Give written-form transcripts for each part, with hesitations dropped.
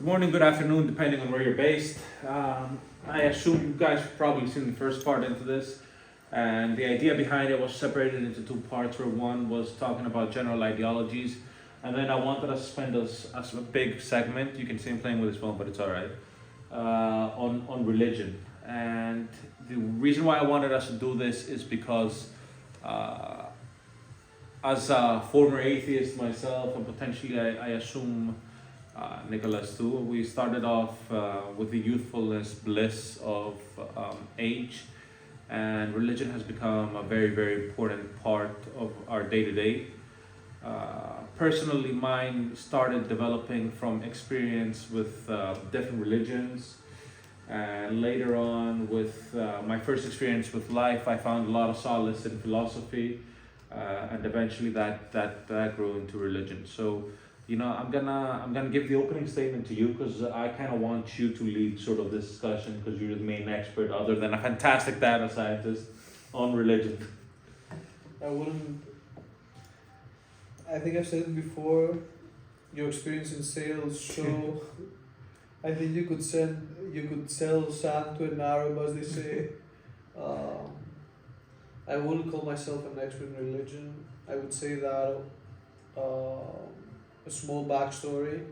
Good morning, good afternoon, depending on where you're based. I assume you guys have probably seen the first part into this, and the idea behind it was separated into two parts. Where one was talking about general ideologies, and then I wanted us to spend as a big segment. You can see him playing with his phone, but it's all right. On religion, and the reason why I wanted us to do this is because, as a former atheist myself, and potentially I assume Nicholas too. We started off with the youthfulness bliss of age, and religion has become a very, very important part of our day to day. Personally, mine started developing from experience with different religions, and later on, with my first experience with life, I found a lot of solace in philosophy, and eventually that grew into religion. So I'm gonna give the opening statement to you because I kind of want you to lead sort of this discussion because you're the main expert, other than a fantastic data scientist, on religion. I wouldn't. I think I've said it before. Your experience in sales show. I think you could sell sand to an Arab, as they say. I wouldn't call myself an expert in religion. I would say that a small backstory.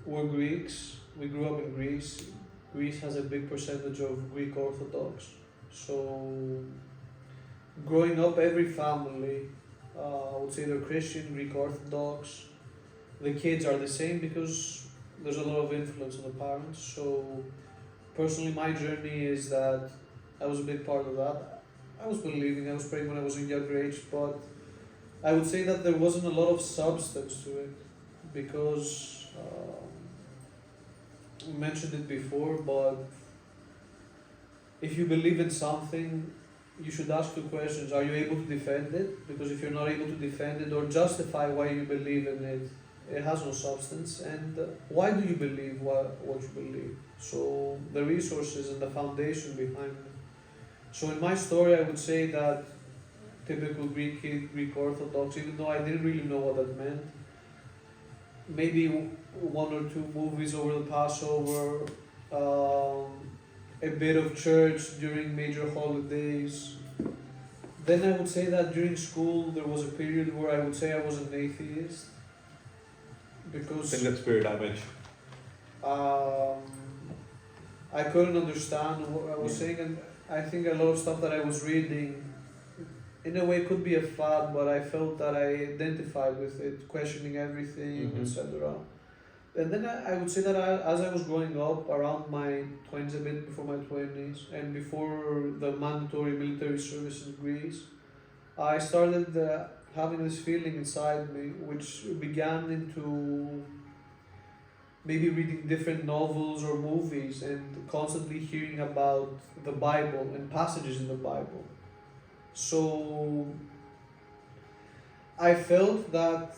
We're Greeks. We grew up in Greece. Greece has a big percentage of Greek Orthodox. So, growing up, every family, I would say they're Christian, Greek Orthodox. The kids are the same because there's a lot of influence on the parents. So, personally, my journey is that I was a big part of that. I was believing, I was praying when I was a younger age, but I would say that there wasn't a lot of substance to it because we mentioned it before, but if you believe in something, you should ask the questions. Are you able to defend it? Because if you're not able to defend it or justify why you believe in it, it has no substance. And why do you believe what you believe? So the resources and the foundation behind it. So in my story, I would say that typical Greek kid, Greek Orthodox, even though I didn't really know what that meant. Maybe one or two movies over the Passover, a bit of church during major holidays. Then I would say that during school there was a period where I would say I was an atheist. Because I think that's spirit damage. I couldn't understand what I was saying, and I think a lot of stuff that I was reading in a way could be a fad, but I felt that I identified with it, questioning everything, etc. And then I would say that as I was growing up, around my 20s, a bit before my 20s, and before the mandatory military service in Greece, I started having this feeling inside me, which began into maybe reading different novels or movies and constantly hearing about the Bible and passages in the Bible. So I felt that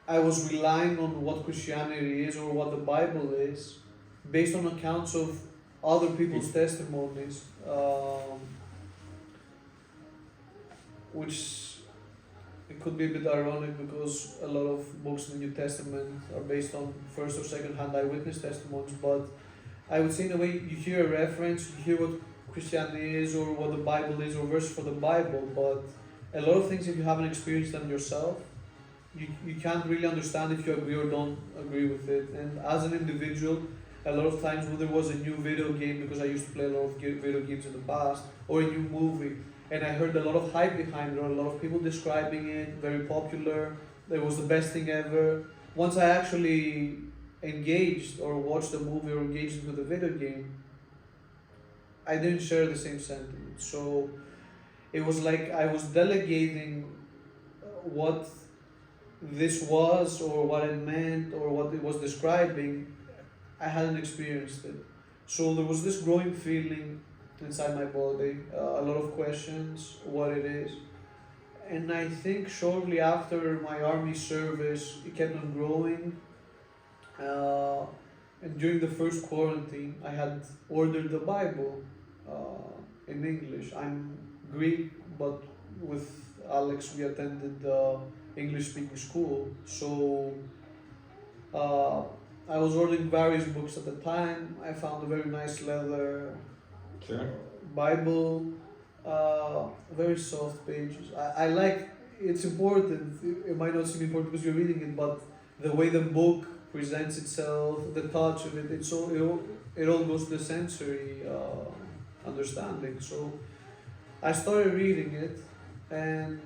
I was relying on what Christianity is or what the Bible is based on accounts of other people's testimonies, which it could be a bit ironic because a lot of books in the New Testament are based on first or second hand eyewitness testimonies, but I would say in a way you hear a reference, you hear what Christianity is or what the Bible is or verse for the Bible, but a lot of things if you haven't experienced them yourself, you can't really understand if you agree or don't agree with it. And as an individual, a lot of times when there was a new video game, because I used to play a lot of video games in the past, or a new movie, and I heard a lot of hype behind it, or a lot of people describing it, very popular, it was the best thing ever. Once I actually engaged or watched the movie or engaged into the video game, I didn't share the same sentiment. So it was like I was delegating what this was or what it meant or what it was describing. I hadn't experienced it. So there was this growing feeling inside my body, a lot of questions, what it is. And I think shortly after my army service, it kept on growing. And during the first quarantine, I had ordered the Bible in English. I'm Greek, but with Alex, we attended English speaking school. So I was ordering various books at the time. I found a very nice leather Sure. Bible, very soft pages. I like, it's important, it might not seem important because you're reading it, but the way the book presents itself, the touch of it, it all goes to the sensory understanding. So I started reading it, and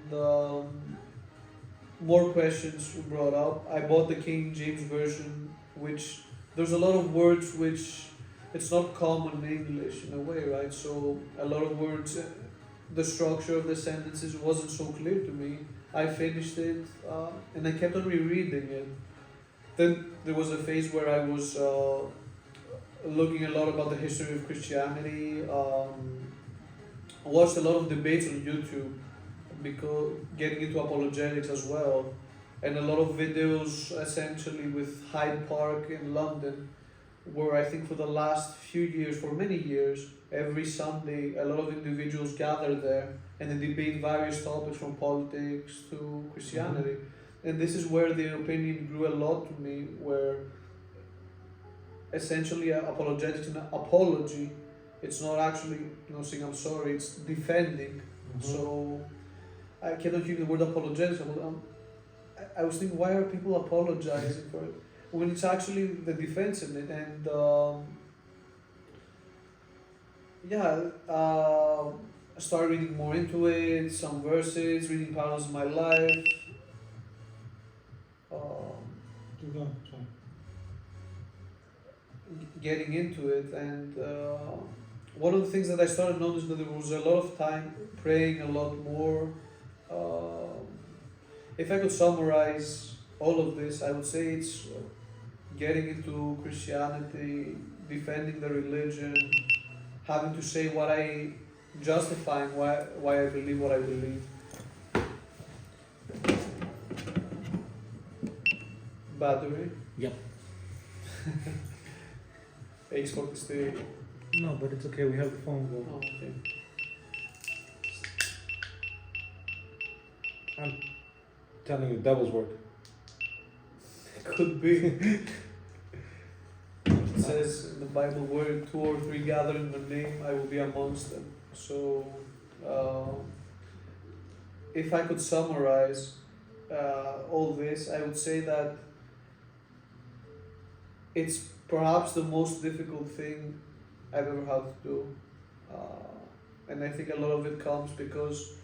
more questions were brought up. I bought the King James Version, which there's a lot of words which it's not common in English in a way, right? So a lot of words, the structure of the sentences wasn't so clear to me. I finished it, and I kept on rereading it. Then there was a phase where I was looking a lot about the history of Christianity. I watched a lot of debates on YouTube, because getting into apologetics as well, and a lot of videos essentially with Hyde Park in London, where I think for the last few years, for many years, every Sunday a lot of individuals gather there and they debate various topics from politics to Christianity. And this is where the opinion grew a lot to me, where essentially apologetics and apology, it's not actually saying I'm sorry, it's defending. So I cannot use the word apologetics. I was thinking, why are people apologizing for it when it's actually the defense in it? And I started reading more into it, some verses, reading parallels in my life. Getting into it, and one of the things that I started noticing that there was a lot of time praying a lot more. If I could summarize all of this, I would say it's getting into Christianity, defending the religion, having to say what justifying why I believe what I believe. Battery? Yep. Export the. No, but it's okay. We have the phone going. Oh, okay. I'm telling you, devil's work. Could be. It says in the Bible, where 2 or 3 gather in the name, I will be amongst them. So, if I could summarize all this, I would say that it's perhaps the most difficult thing I've ever had to do. And I think a lot of it comes because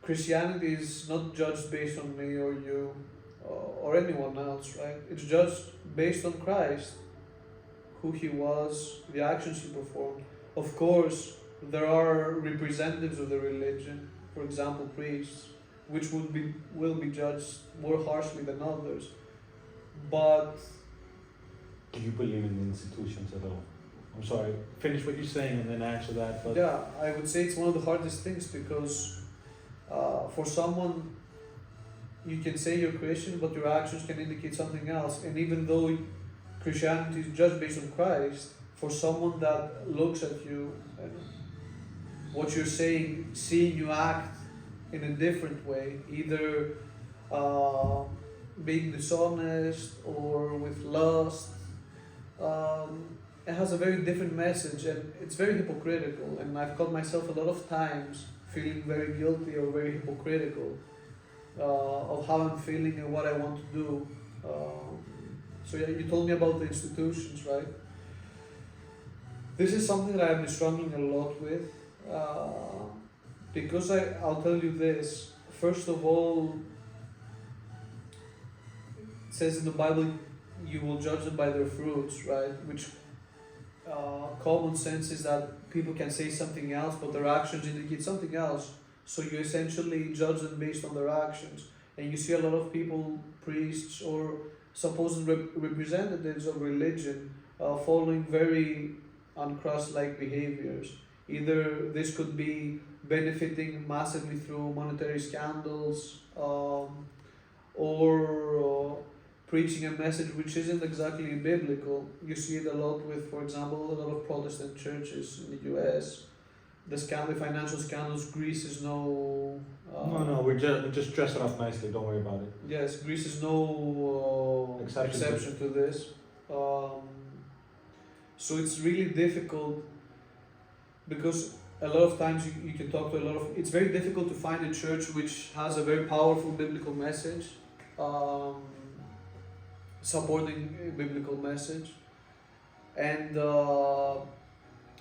Christianity is not judged based on me or you or anyone else, right? It's judged based on Christ, who he was, the actions he performed. Of course, there are representatives of the religion, for example, priests, which will be judged more harshly than others. But do you believe in the institutions at all? I'm sorry, finish what you're saying and then answer that. But yeah, I would say it's one of the hardest things because for someone, you can say you're Christian, but your actions can indicate something else. And even though Christianity is judged based on Christ, for someone that looks at you and what you're saying, seeing you act in a different way, either being dishonest or with lust, it has a very different message and it's very hypocritical. And I've caught myself a lot of times feeling very guilty or very hypocritical of how I'm feeling and what I want to do. So yeah, you told me about the institutions, right? This is something that I've been struggling a lot with because I'll tell you this. First of all, it says in the Bible, you will judge them by their fruits, right? Which common sense is that people can say something else, but their actions indicate something else. So you essentially judge them based on their actions. And you see a lot of people, priests or supposed representatives of religion, following very un-Christ-like behaviors. Either this could be benefiting massively through monetary scandals, or preaching a message which isn't exactly biblical. You see it a lot with, for example, a lot of Protestant churches in the US. The financial scandals, Greece is no... no, we're we'll just dress it up nicely. Don't worry about it. Yes, Greece is no exception to this. So it's really difficult because a lot of times you can talk to a lot of. It's very difficult to find a church which has a very powerful biblical message, supporting a biblical message, and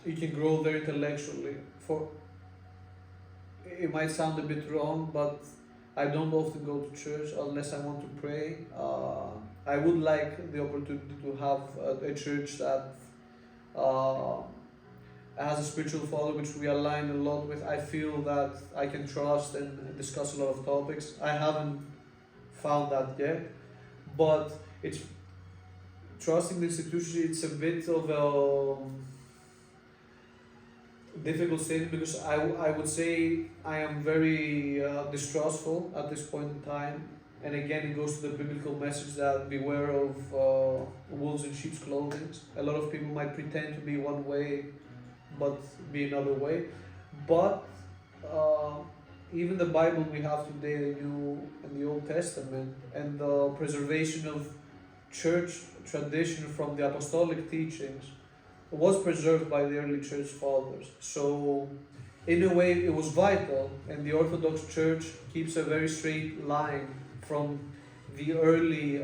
you can grow there intellectually. It might sound a bit wrong, but I don't often go to church unless I want to pray. I would like the opportunity to have a church that has a spiritual father which we align a lot with. I feel that I can trust and discuss a lot of topics. I haven't found that yet, but it's trusting the institution. It's a bit of a difficult statement because I would say I am very distrustful at this point in time. And again, it goes to the biblical message that beware of wolves in sheep's clothing. A lot of people might pretend to be one way, but be another way. But even the Bible we have today, the New and the Old Testament, and the preservation of church tradition from the apostolic teachings was preserved by the early church fathers. So in a way it was vital, and the Orthodox Church keeps a very straight line from the early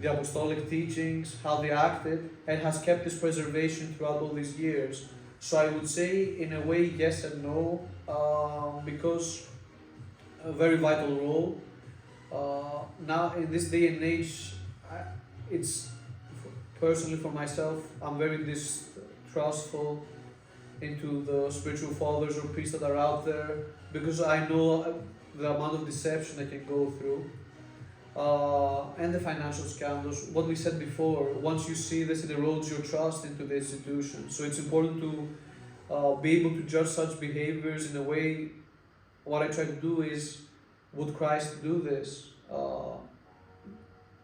the apostolic teachings, how they acted, and has kept this preservation throughout all these years. So I would say in a way yes and no, because a very vital role. Now in this day and age, it's personally for myself, I'm very distrustful into the spiritual fathers or priests that are out there, because I know the amount of deception I can go through, and the financial scandals. What we said before, once you see this, it erodes your trust into the institution. So it's important to be able to judge such behaviors in a way. What I try to do is, would Christ do this?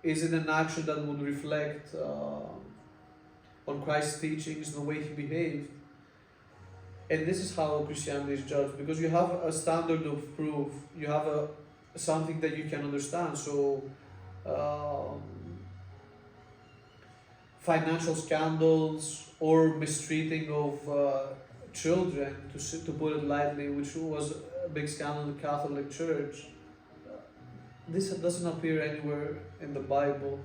Is it an action that would reflect on Christ's teachings and the way he behaved? And this is how Christianity is judged, because you have a standard of proof, you have something that you can understand. So financial scandals or mistreating of children, to put it lightly, which was a big scandal in the Catholic Church, this doesn't appear anywhere in the Bible.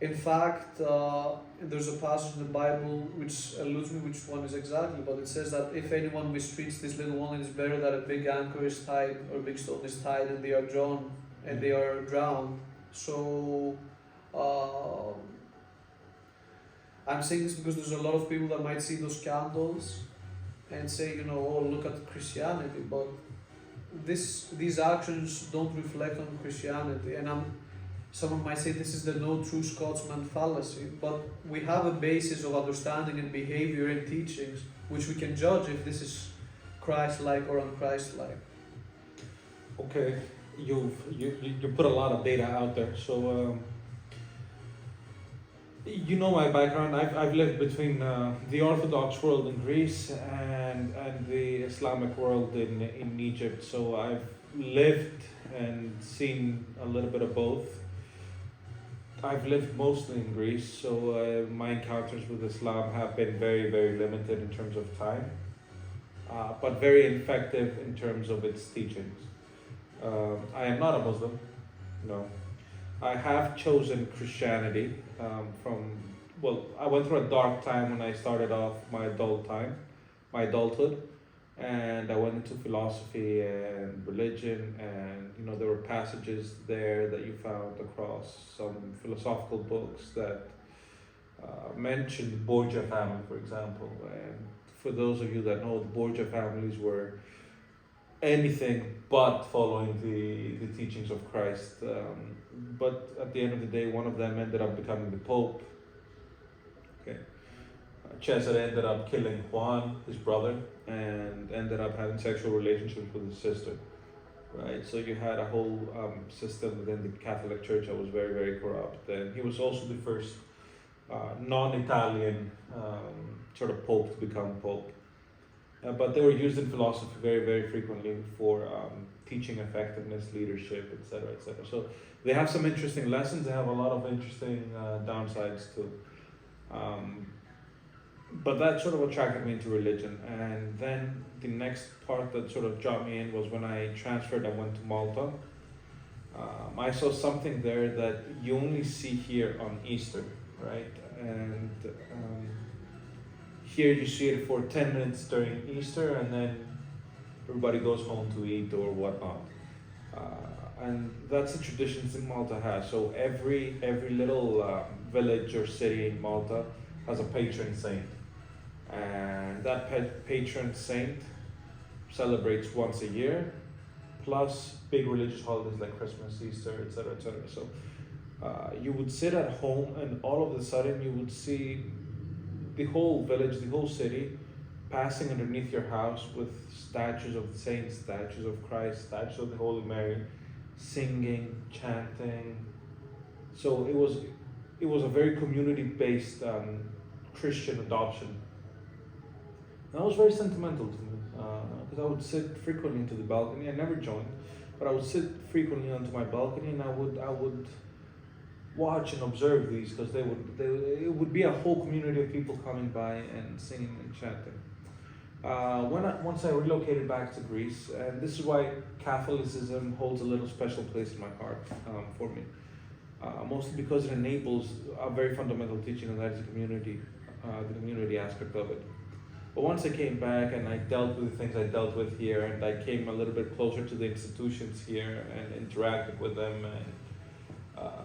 In fact, there's a passage in the Bible which alludes me which one is exactly, but it says that if anyone mistreats this little one, it's better that a big anchor is tied or a big stone is tied and they are drawn and they are drowned. So I'm saying this because there's a lot of people that might see those scandals and say, oh, look at Christianity, but these actions don't reflect on Christianity. And someone might say this is the no true Scotsman fallacy, but we have a basis of understanding and behavior and teachings which we can judge if this is Christ-like or un-Christ-like. Okay, you put a lot of data out there, so you know my background. I've lived between the Orthodox world in Greece and the Islamic world in Egypt, so I've lived and seen a little bit of both. I've lived mostly in Greece, so my encounters with Islam have been very, very limited in terms of time, but very effective in terms of its teachings. I am not a Muslim, no. I have chosen Christianity I went through a dark time when I started off my adulthood, and I went into philosophy and religion, and there were passages there that you found across some philosophical books that mentioned the Borgia family, for example. And for those of you that know, the Borgia families were anything but following the teachings of Christ. But at the end of the day, one of them ended up becoming the Pope. Okay. Cesare ended up killing Juan, his brother, and ended up having sexual relationships with his sister. Right, so you had a whole system within the Catholic Church that was very, very corrupt. And he was also the first non-Italian sort of Pope to become Pope. but they were used in philosophy very, very frequently for teaching effectiveness, leadership, etc., etc. So they have some interesting lessons. They have a lot of interesting downsides too. But that sort of attracted me to religion. And then the next part that sort of dropped me in was when I transferred. I went to Malta. I saw something there that you only see here on Easter, right? And here you see it for 10 minutes during Easter, and then everybody goes home to eat or whatnot. And that's the traditions that Malta has. So every little village or city in Malta has a patron saint. And that patron saint celebrates once a year, plus big religious holidays like Christmas, Easter, etc., etc. So you would sit at home, and all of a sudden you would see the whole village, the whole city, passing underneath your house with statues of the saints, statues of Christ, statues of the Holy Mary, singing, chanting. So it was a very community-based Christian adoption. That was very sentimental to me, because I would sit frequently into the balcony. I never joined, but I would sit frequently onto my balcony, and I would watch and observe these, because it would be a whole community of people coming by and singing and chanting. Once I relocated back to Greece, and this is why Catholicism holds a little special place in my heart for me, mostly because it enables a very fundamental teaching, and that is the community aspect of it. But once I came back and I dealt with the things I dealt with here, and I came a little bit closer to the institutions here and interacted with them, and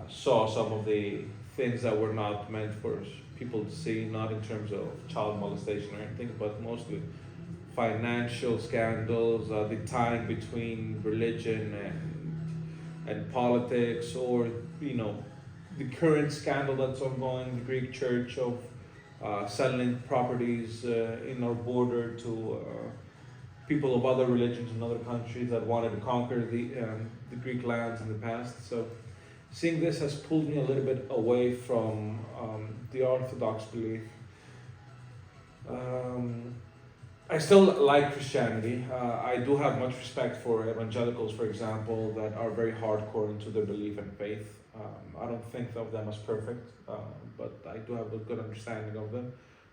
saw some of the things that were not meant for people to see, not in terms of child molestation or anything, but mostly financial scandals, the tying between religion and politics, or the current scandal that's ongoing, the Greek Church of selling properties in our border to people of other religions in other countries that wanted to conquer the Greek lands in the past. So seeing this has pulled me a little bit away from the Orthodox belief. I still like Christianity. I do have much respect for evangelicals, for example, that are very hardcore into their belief and faith. I don't think of them as perfect, but I do have a good understanding of them,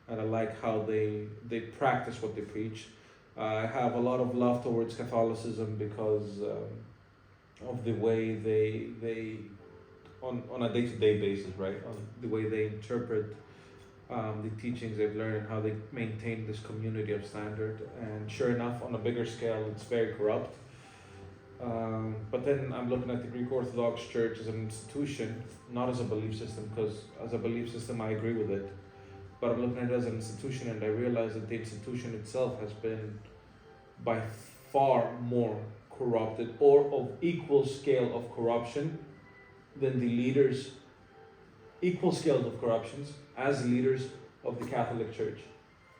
and I like how they practice what they preach. I have a lot of love towards Catholicism because of the way they on a day-to-day basis, right? On the way they interpret the teachings they've learned and how they maintain this community of standard. And sure enough, on a bigger scale, it's very corrupt. But then I'm looking at the Greek Orthodox Church as an institution, not as a belief system, because as a belief system I agree with it. But I'm looking at it as an institution, and I realize that the institution itself has been by far more corrupted, or of equal scale of corruption than the leaders, equal scales of corruptions as leaders of the Catholic Church.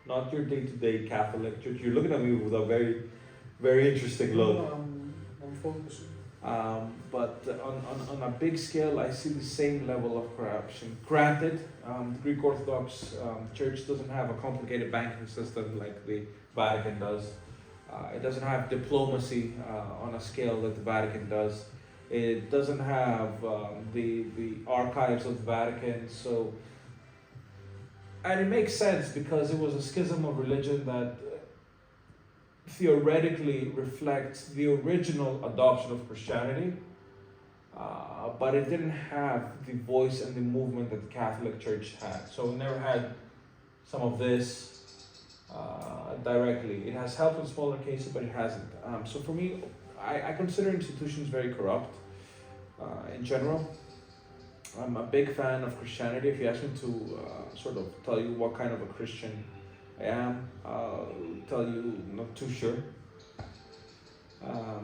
Not your day-to-day Catholic Church. You're looking at me with a very, very interesting look. I'm focusing. But on a big scale, I see the same level of corruption. Granted, the Greek Orthodox Church doesn't have a complicated banking system like the Vatican does. It doesn't have diplomacy on a scale that the Vatican does. It doesn't have the archives of the Vatican. So, and it makes sense because it was a schism of religion that theoretically reflects the original adoption of Christianity, but it didn't have the voice and the movement that the Catholic Church had. So it never had some of this directly. It has helped in smaller cases, but it hasn't. So for me, I consider institutions very corrupt in general. I'm a big fan of Christianity. If you ask me to sort of tell you what kind of a Christian I am, I'll tell you not too sure.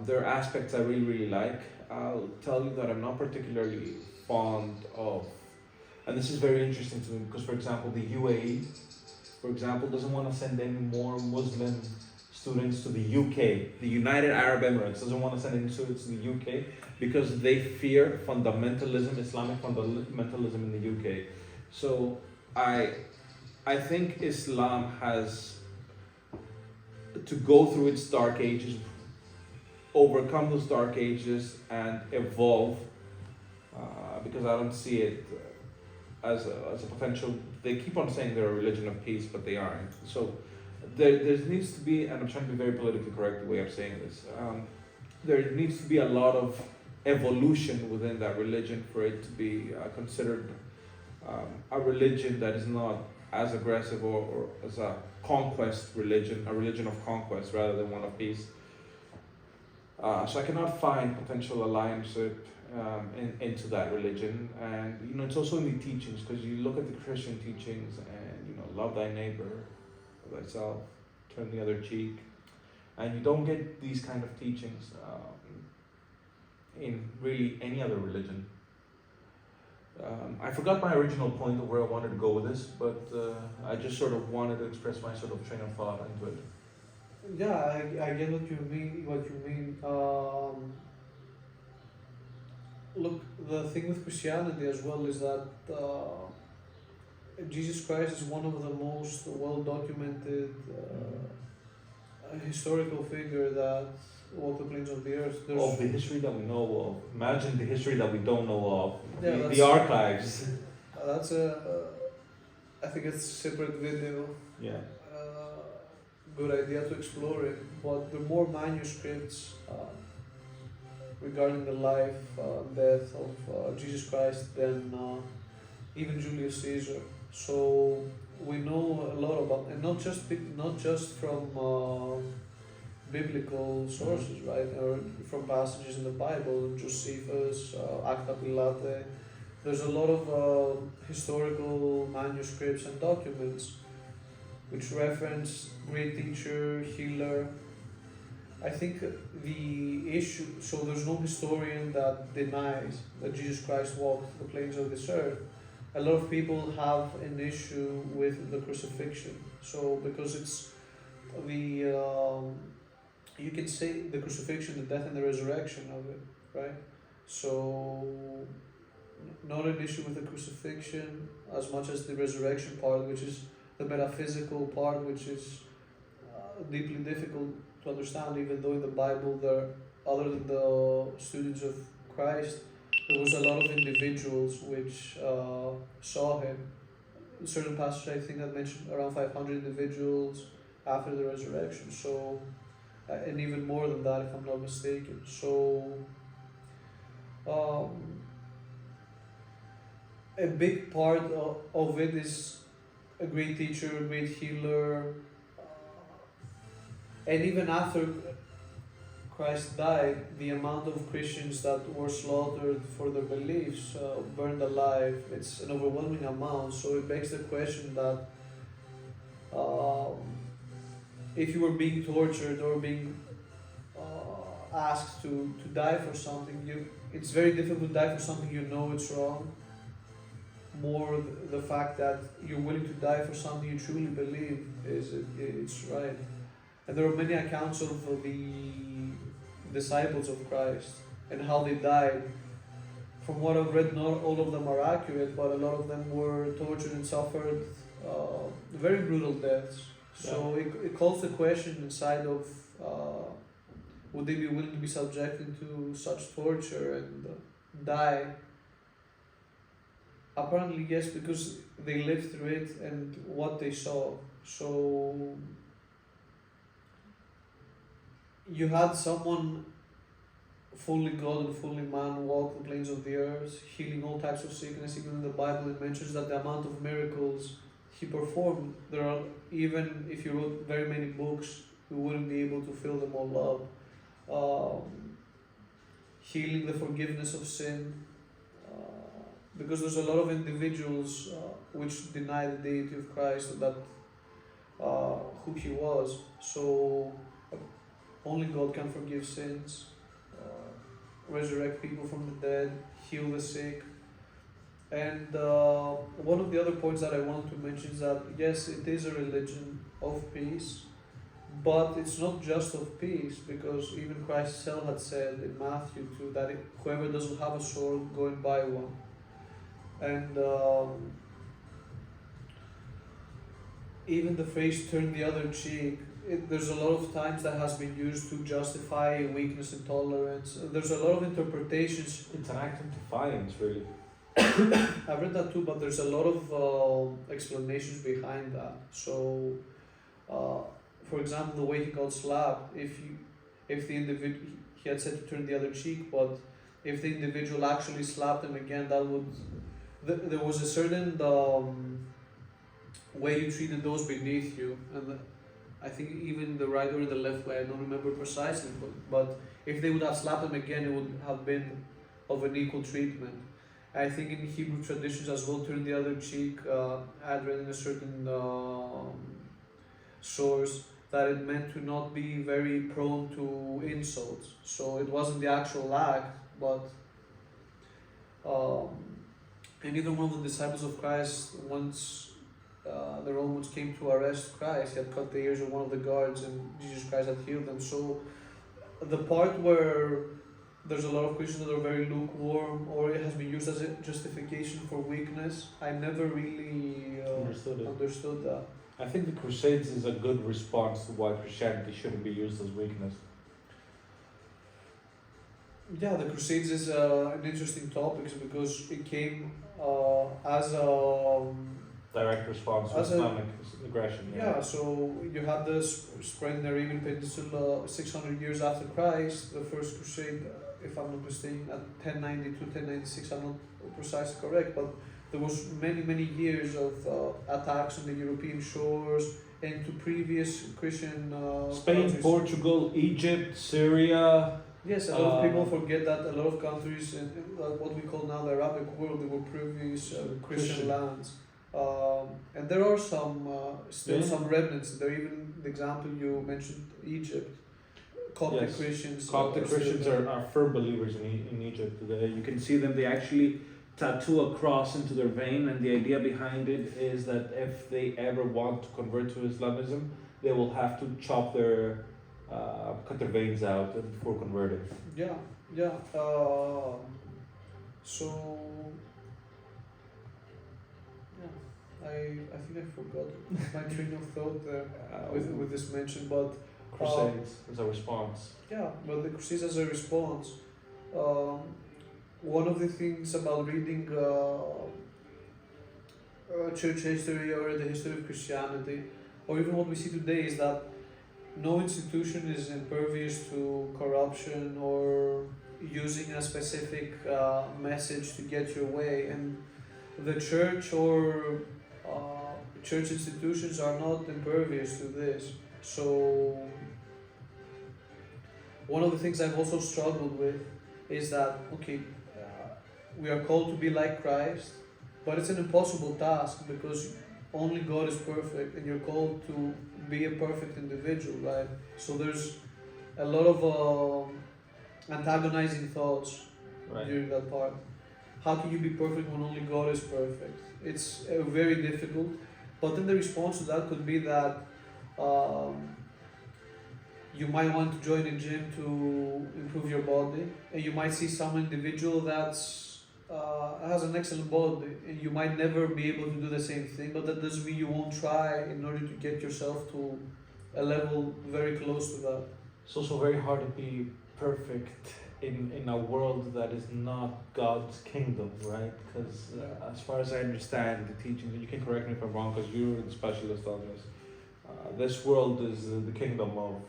There are aspects I really, really like. I'll tell you that I'm not particularly fond of, and this is very interesting to me because, for example, the UAE, for example, doesn't want to send any more Muslim students to the UK. The United Arab Emirates doesn't want to send any students to the UK because they fear fundamentalism, Islamic fundamentalism in the UK. So I think Islam has to go through its dark ages, overcome those dark ages, and evolve. Because I don't see it as a potential. They keep on saying they're a religion of peace, but they aren't. So there needs to be, and I'm trying to be very politically correct the way I'm saying this. There needs to be a lot of evolution within that religion for it to be considered a religion that is not as aggressive or as a conquest religion, a religion of conquest rather than one of peace. So I cannot find potential alliances into that religion, and it's also in the teachings, because you look at the Christian teachings and love thy neighbor, love thyself, turn the other cheek, and you don't get these kind of teachings in really any other religion. I forgot my original point of where I wanted to go with this, but I just sort of wanted to express my sort of train of thought into it. Yeah, I get what you mean. Look, the thing with Christianity as well is that Jesus Christ is one of the most well-documented historical figure that walked the plains of the earth. Of the history that we know of. Imagine the history that we don't know of. Yeah, the archives. That's I think it's a separate video. Yeah. Good idea to explore it, but there are more manuscripts regarding the life and death of Jesus Christ than even Julius Caesar. So we know a lot about, and not just from biblical sources, right, or from passages in the Bible, Josephus, Acta Pilate. There's a lot of historical manuscripts and documents which reference great teacher, healer. I think the issue, so there's no historian that denies that Jesus Christ walked the plains of this earth. A lot of people have an issue with the crucifixion. So because it's the, you can say the crucifixion, the death and the resurrection of it, right? So not an issue with the crucifixion as much as the resurrection part, which is the metaphysical part, which is deeply difficult to understand, even though in the Bible there, other than the students of Christ, there was a lot of individuals which saw him. In certain passages, I think I mentioned around 500 individuals after the resurrection, so and even more than that if I'm not mistaken. So a big part of it is a great teacher, a great healer, and even after Christ died, the amount of Christians that were slaughtered for their beliefs, burned alive, it's an overwhelming amount. So it begs the question that if you were being tortured or being asked to die for something, it's very difficult to die for something you know it's wrong. More the fact that you're willing to die for something you truly believe it's right. And there are many accounts of the disciples of Christ and how they died. From what I've read, not all of them are accurate, but a lot of them were tortured and suffered very brutal deaths. So it calls the question inside of would they be willing to be subjected to such torture and die? Apparently yes, because they lived through it and what they saw. So you had someone fully God and fully man walk the plains of the earth, healing all types of sickness. Even in the Bible it mentions that the amount of miracles he performed, there are, even if you wrote very many books, you wouldn't be able to fill them all up. Healing, the forgiveness of sin, because there's a lot of individuals which deny the deity of Christ and that who he was. So only God can forgive sins, resurrect people from the dead, heal the sick. And one of the other points that I wanted to mention is that yes, it is a religion of peace, but it's not just of peace, because even Christ himself had said in Matthew 2 that whoever doesn't have a sword, go and buy one. And even the phrase turn the other cheek, there's a lot of times that has been used to justify weakness and tolerance. There's a lot of interpretations. It's an act of defiance, really. I've read that too, but there's a lot of explanations behind that. So, for example, the way he got slapped, if the individual, he had said to turn the other cheek, but if the individual actually slapped him again, that would, there was a certain way you treated those beneath you, and I think even the right or the left way, I don't remember precisely, but if they would have slapped him again, it would have been of an equal treatment. I think in Hebrew traditions as well, turn the other cheek, I'd read in a certain source that it meant to not be very prone to insults. So it wasn't the actual act, but and even one of the disciples of Christ, once the Romans came to arrest Christ, he had cut the ears of one of the guards and Jesus Christ had healed them. So the part where there's a lot of Christians that are very lukewarm, or it has been used as a justification for weakness, I never really understood that. I think the Crusades is a good response to why Christianity shouldn't be used as weakness. Yeah, the Crusades is an interesting topic because it came as a direct response to Islamic aggression. Yeah, so you had this spread in the Arabian Peninsula 600 years after Christ, the first crusade, if I'm not mistaken, at 1092, 1096, I'm not precisely correct, but there was many years of attacks on the European shores and to previous Christian Spain, countries. Portugal, Egypt, Syria. Yes, a lot of people forget that a lot of countries in what we call now the Arabic world, they were previous Christian lands. And there are some still some remnants. There even the example you mentioned, Egypt, Coptic Christians. Coptic Christians are firm believers in Egypt. You can see them. They actually tattoo a cross into their vein, and the idea behind it is that if they ever want to convert to Islamism, they will have to chop their cut their veins out before converting. Yeah. So. I think I forgot my train of thought there with this mention, but Crusades as a response. Yeah, well, the Crusades as a response. One of the things about reading church history or the history of Christianity, or even what we see today, is that no institution is impervious to corruption or using a specific message to get your way, and the church or church institutions are not impervious to this. So one of the things I've also struggled with is that, okay, we are called to be like Christ, but it's an impossible task because only God is perfect and you're called to be a perfect individual, right? So there's a lot of antagonizing thoughts during that part. How can you be perfect when only God is perfect? It's very difficult. But then the response to that could be that you might want to join a gym to improve your body, and you might see some individual that's has an excellent body, and you might never be able to do the same thing, but that doesn't mean you won't try in order to get yourself to a level very close to that. It's also very hard to be perfect in a world that is not God's kingdom, right? Because as far as I understand the teachings, and you can correct me if I'm wrong because you're the specialist on this, this world is the kingdom of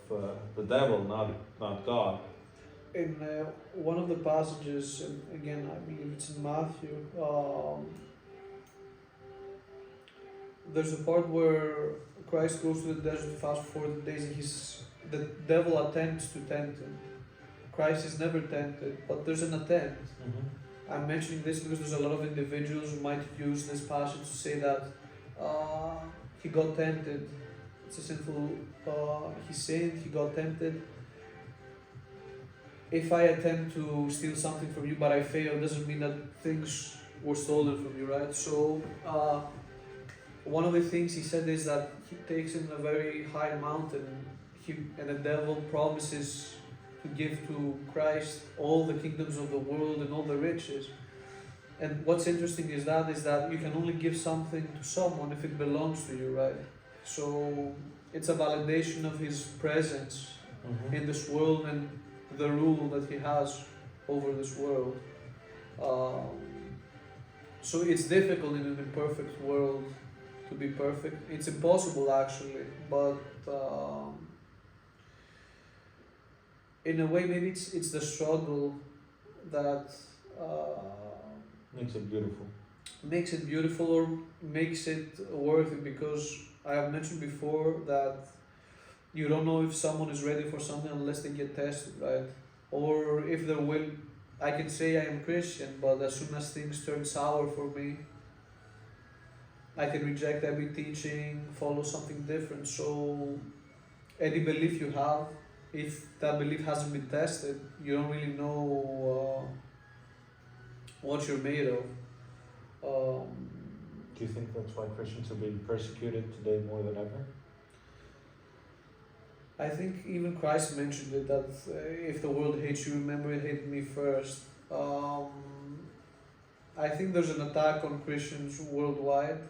the devil, not God. In one of the passages, and again I believe it's in Matthew, there's a part where Christ goes to the desert to fast for 40 days and the devil attempts to tempt him. Christ is never tempted, but there's an attempt. Mm-hmm. I'm mentioning this because there's a lot of individuals who might use this passage to say that he got tempted. It's a sinful, he sinned, he got tempted. If I attempt to steal something from you but I fail, doesn't mean that things were stolen from you, right? So one of the things he said is that he takes him a very high mountain and the devil promises to give to Christ all the kingdoms of the world and all the riches. And what's interesting is that you can only give something to someone if it belongs to you, right? So it's a validation of his presence Mhm. in this world and the rule that he has over this world. Um, so it's difficult in an imperfect world to be perfect. It's impossible actually, but in a way, maybe it's the struggle that Makes it beautiful. makes it beautiful or makes it worth it, because I have mentioned before that you don't know if someone is ready for something unless they get tested, right? Or if they're will. I can say I am Christian, but as soon as things turn sour for me, I can reject every teaching, follow something different. So any belief you have, if that belief hasn't been tested, you don't really know what you're made of. Do you think that's why Christians are being persecuted today more than ever? I think even Christ mentioned it, that if the world hates you, remember it hated me first. I think there's an attack on Christians worldwide,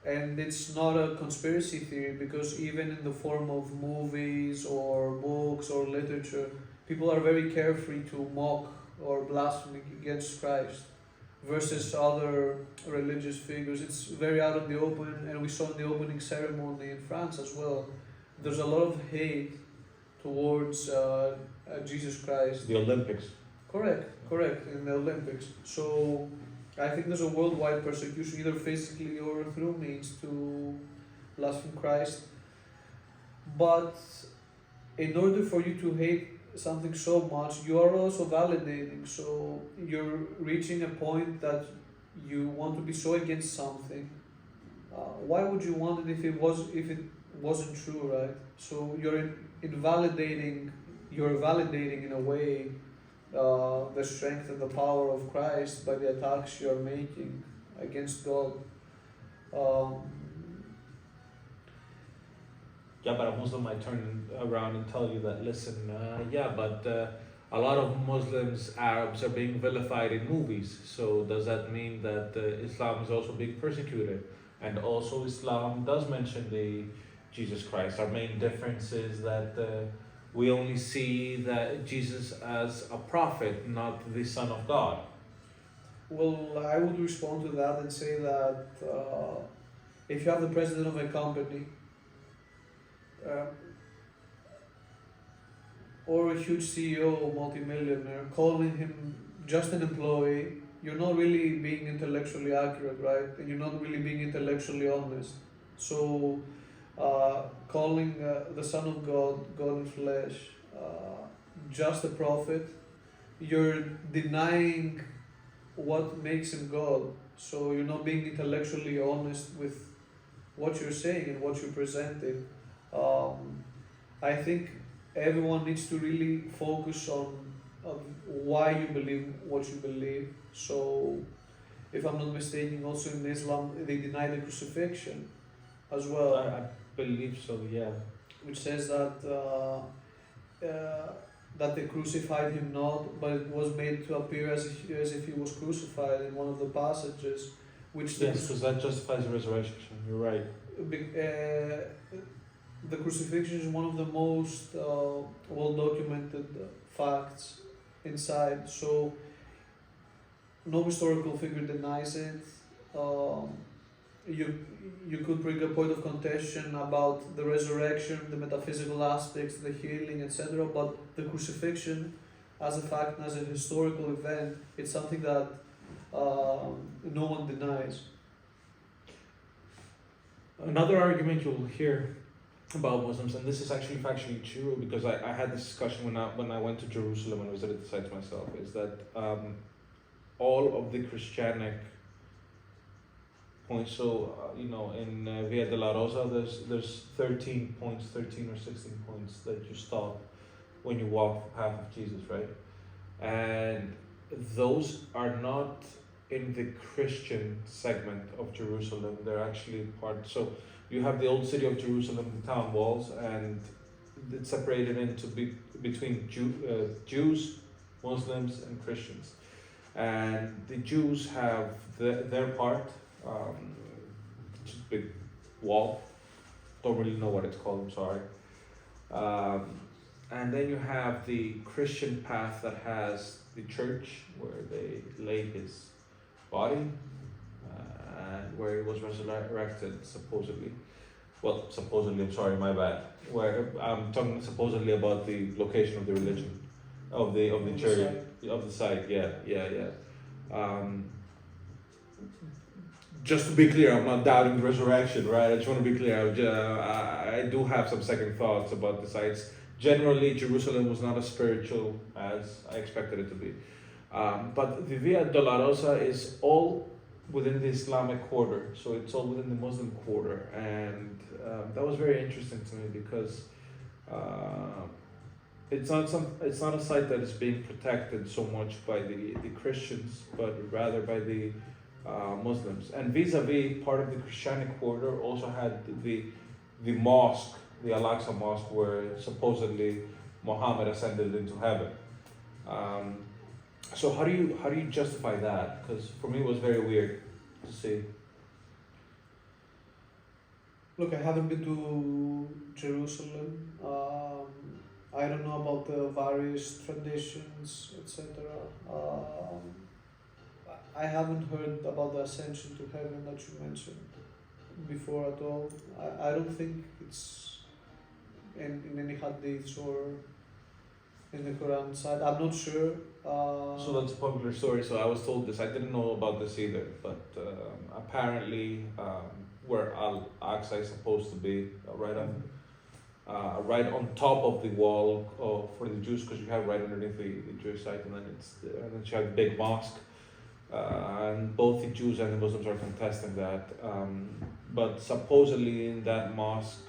and it's not a conspiracy theory, because even in the form of movies or books or literature, people are very carefree to mock or blaspheme against Christ versus other religious figures. It's very out in the open, and we saw in the opening ceremony in France as well. There's a lot of hate towards Jesus Christ. The Olympics. Correct, in the Olympics. So I think there's a worldwide persecution, either physically or through means, to blaspheme Christ. But in order for you to hate something so much, you are also validating. So you're reaching a point that you want to be so against something. Why would you want it if it wasn't true, right? So you're invalidating. You're validating in a way the strength and the power of Christ by the attacks you're making against God. Yeah, but a Muslim might turn around and tell you that, listen, a lot of Muslims, Arabs are being vilified in movies. So does that mean that Islam is also being persecuted? And also Islam does mention the Jesus Christ. Our main difference is that we only see that Jesus as a prophet, not the Son of God. Well, I would respond to that and say that if you have the president of a company or a huge CEO or multimillionaire, calling him just an employee, you're not really being intellectually accurate, right? And you're not really being intellectually honest. So calling the Son of God, God in flesh, just a prophet, you're denying what makes him God. So you're not being intellectually honest with what you're saying and what you're presenting. I think everyone needs to really focus on why you believe what you believe. So, if I'm not mistaken, also in Islam they deny the crucifixion as well. I believe so, yeah. Which says that that they crucified him not, but it was made to appear as if he was crucified in one of the passages. Which Yes, because that justifies the resurrection. You're right. The crucifixion is one of the most well documented facts inside. So no historical figure denies it. You could bring a point of contention about the resurrection, the metaphysical aspects, the healing, etc. But the crucifixion, as a fact and as a historical event, it's something that no one denies. Another argument you'll hear about Muslims, and this is actually factually true because I had this discussion when I went to Jerusalem and visited the sites myself, is that all of the Christianic points, so in Via de la Rosa there's 13 or 16 points that you stop when you walk the path of Jesus, right? And those are not in the Christian segment of Jerusalem. They're actually part. So you have the old city of Jerusalem, the town walls, and it's separated into between Jews, Muslims, and Christians. And the Jews have their part, which is big wall. Don't really know what it's called, I'm sorry. And then you have the Christian path that has the church where they laid his body and where he was resurrected, supposedly. Well, supposedly, I'm sorry, my bad. Where I'm talking supposedly about the location of the religion, of the church, of the site. Yeah. Just to be clear, I'm not doubting the resurrection, right? I just want to be clear. I do have some second thoughts about the sites. Generally, Jerusalem was not as spiritual as I expected it to be. But the Via Dolorosa is all within the Islamic quarter, so it's all within the Muslim quarter, and that was very interesting to me because it's not a site that is being protected so much by the Christians, but rather by the Muslims. And vis-a-vis, part of the Christianic quarter also had the mosque, the Al-Aqsa Mosque, where supposedly Muhammad ascended into heaven. So how do you justify that? Because for me it was very weird to see. Look, I haven't been to Jerusalem. I don't know about the various traditions, etc. I haven't heard about the ascension to heaven that you mentioned before at all. I don't think it's in any hadiths or in the Quran side. I'm not sure. So that's a popular story. So I was told this. I didn't know about this either. But apparently, where Al-Aqsa is supposed to be, right on top of the wall for the Jews, because you have right underneath the Jewish site, and then you have a big mosque. And both the Jews and the Muslims are contesting that. But supposedly in that mosque,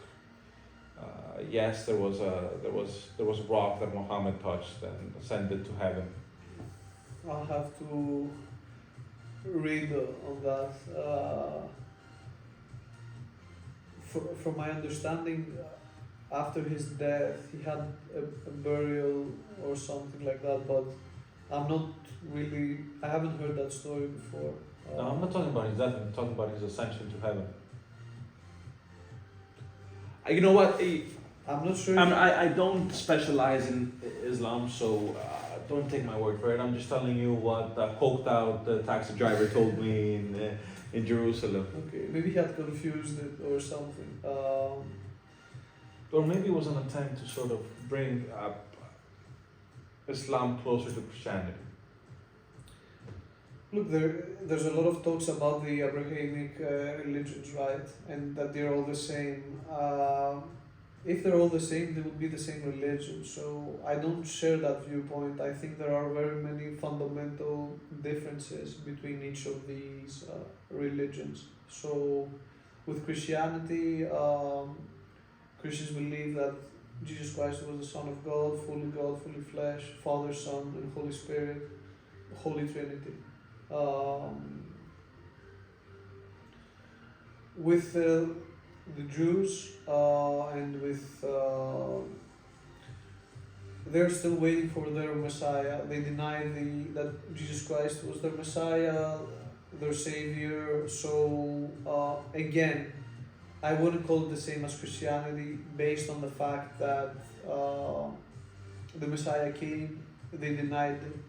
yes, there was a rock that Muhammad touched and ascended to heaven. I'll have to read on that. From my understanding, after his death, he had a burial or something like that, but I haven't heard that story before. No, I'm not talking about his death, I'm talking about his ascension to heaven. You know what? I'm not sure. I don't specialize in Islam, so don't take my word for it. I'm just telling you what the coked out taxi driver told me in Jerusalem. Okay, maybe he had confused it or something. Or maybe it was an attempt to sort of bring up Islam closer to Christianity. Look, there's a lot of talks about the Abrahamic religions, right? And that they're all the same. If they're all the same, they would be the same religion. So I don't share that viewpoint. I think there are very many fundamental differences between each of these religions. So with Christianity, Christians believe that Jesus Christ was the Son of God, fully flesh, Father, Son, and Holy Spirit, Holy Trinity. With the Jews and with they're still waiting for their Messiah. They deny that Jesus Christ was their Messiah, their Savior. So again, I wouldn't call it the same as Christianity based on the fact that the Messiah came, they denied him.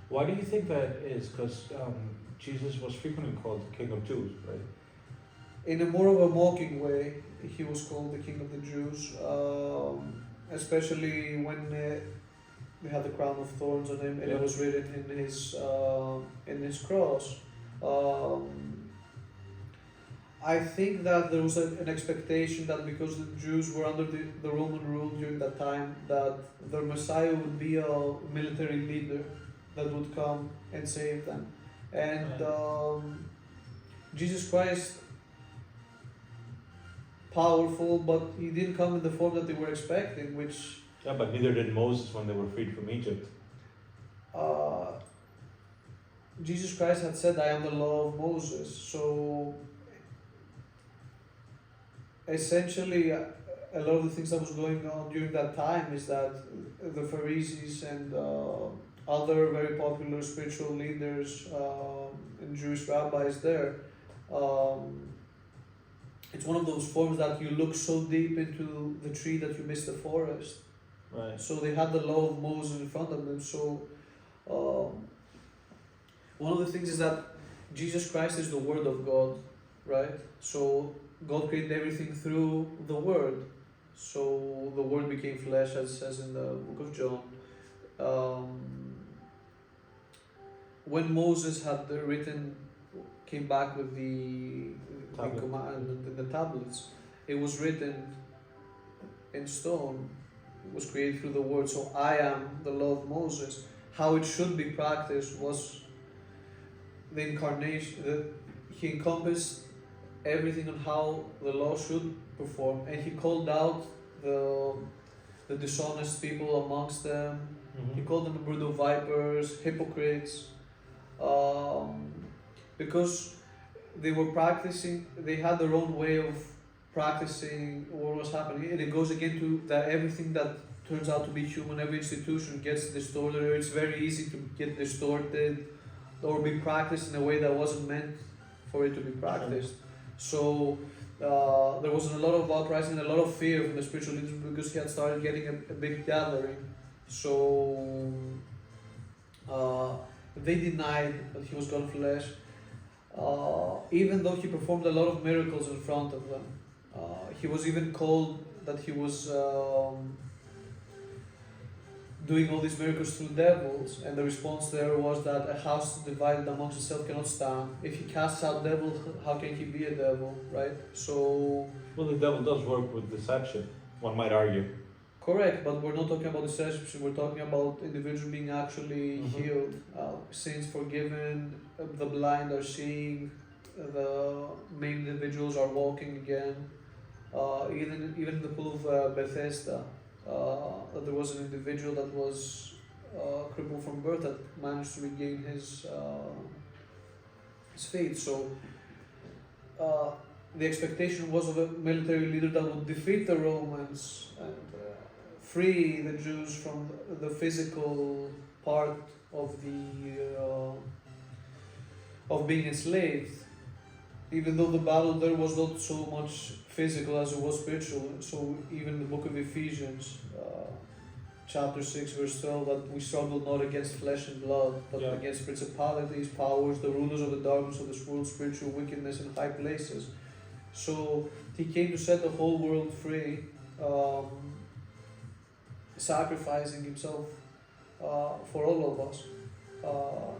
Why do you think that is? Because Jesus was frequently called the King of Jews, right? In a more of a mocking way, he was called the King of the Jews, especially when they had the crown of thorns on him and it was written in his cross. I think that there was an expectation that because the Jews were under the Roman rule during that time, that their Messiah would be a military leader that would come and save them. And Jesus Christ, powerful, but he didn't come in the form that they were expecting, which... Yeah, but neither did Moses when they were freed from Egypt. Jesus Christ had said, I am the law of Moses. So essentially, a lot of the things that was going on during that time is that the Pharisees and other very popular spiritual leaders and Jewish rabbis there it's one of those forms that you look so deep into the tree that you miss the forest. Right. So they had the law of Moses in front of them. So one of the things is that Jesus Christ is the Word of God, right? So God created everything through the Word. So the Word became flesh, as it says in the book of John. When Moses had came back with the command, the tablets, it was written in stone. It was created through the Word. So I am the law of Moses. How it should be practiced was the incarnation. He encompassed everything on how the law should perform, and he called out the dishonest people amongst them. He called them a brood of vipers, hypocrites, because they were practicing. They had their own way of practicing what was happening, and it goes again to that everything that turns out to be human, every institution gets distorted, or it's very easy to get distorted or be practiced in a way that wasn't meant for it to be practiced. So there was a lot of uprising, a lot of fear from the spiritual leaders because he had started getting a big gathering. So they denied that he was God flesh, even though he performed a lot of miracles in front of them. He was even called that he was doing all these miracles through devils, and the response there was that a house divided amongst itself cannot stand. If he casts out devils, how can he be a devil, right? So, well, the devil does work with deception, one might argue. Correct, but we're not talking about deception, we're talking about individuals being actually healed, sins forgiven, the blind are seeing, the maimed individuals are walking again. Even in the pool of Bethesda, there was an individual that was crippled from birth that managed to regain his faith. So the expectation was of a military leader that would defeat the Romans and free the Jews from the physical part of being enslaved. Even though the battle there was not so much physical as it was spiritual. So even the book of Ephesians, chapter 6, verse 12, that we struggle not against flesh and blood, but against principalities, powers, the rulers of the darkness of this world, spiritual wickedness in high places. So he came to set the whole world free, sacrificing himself for all of us.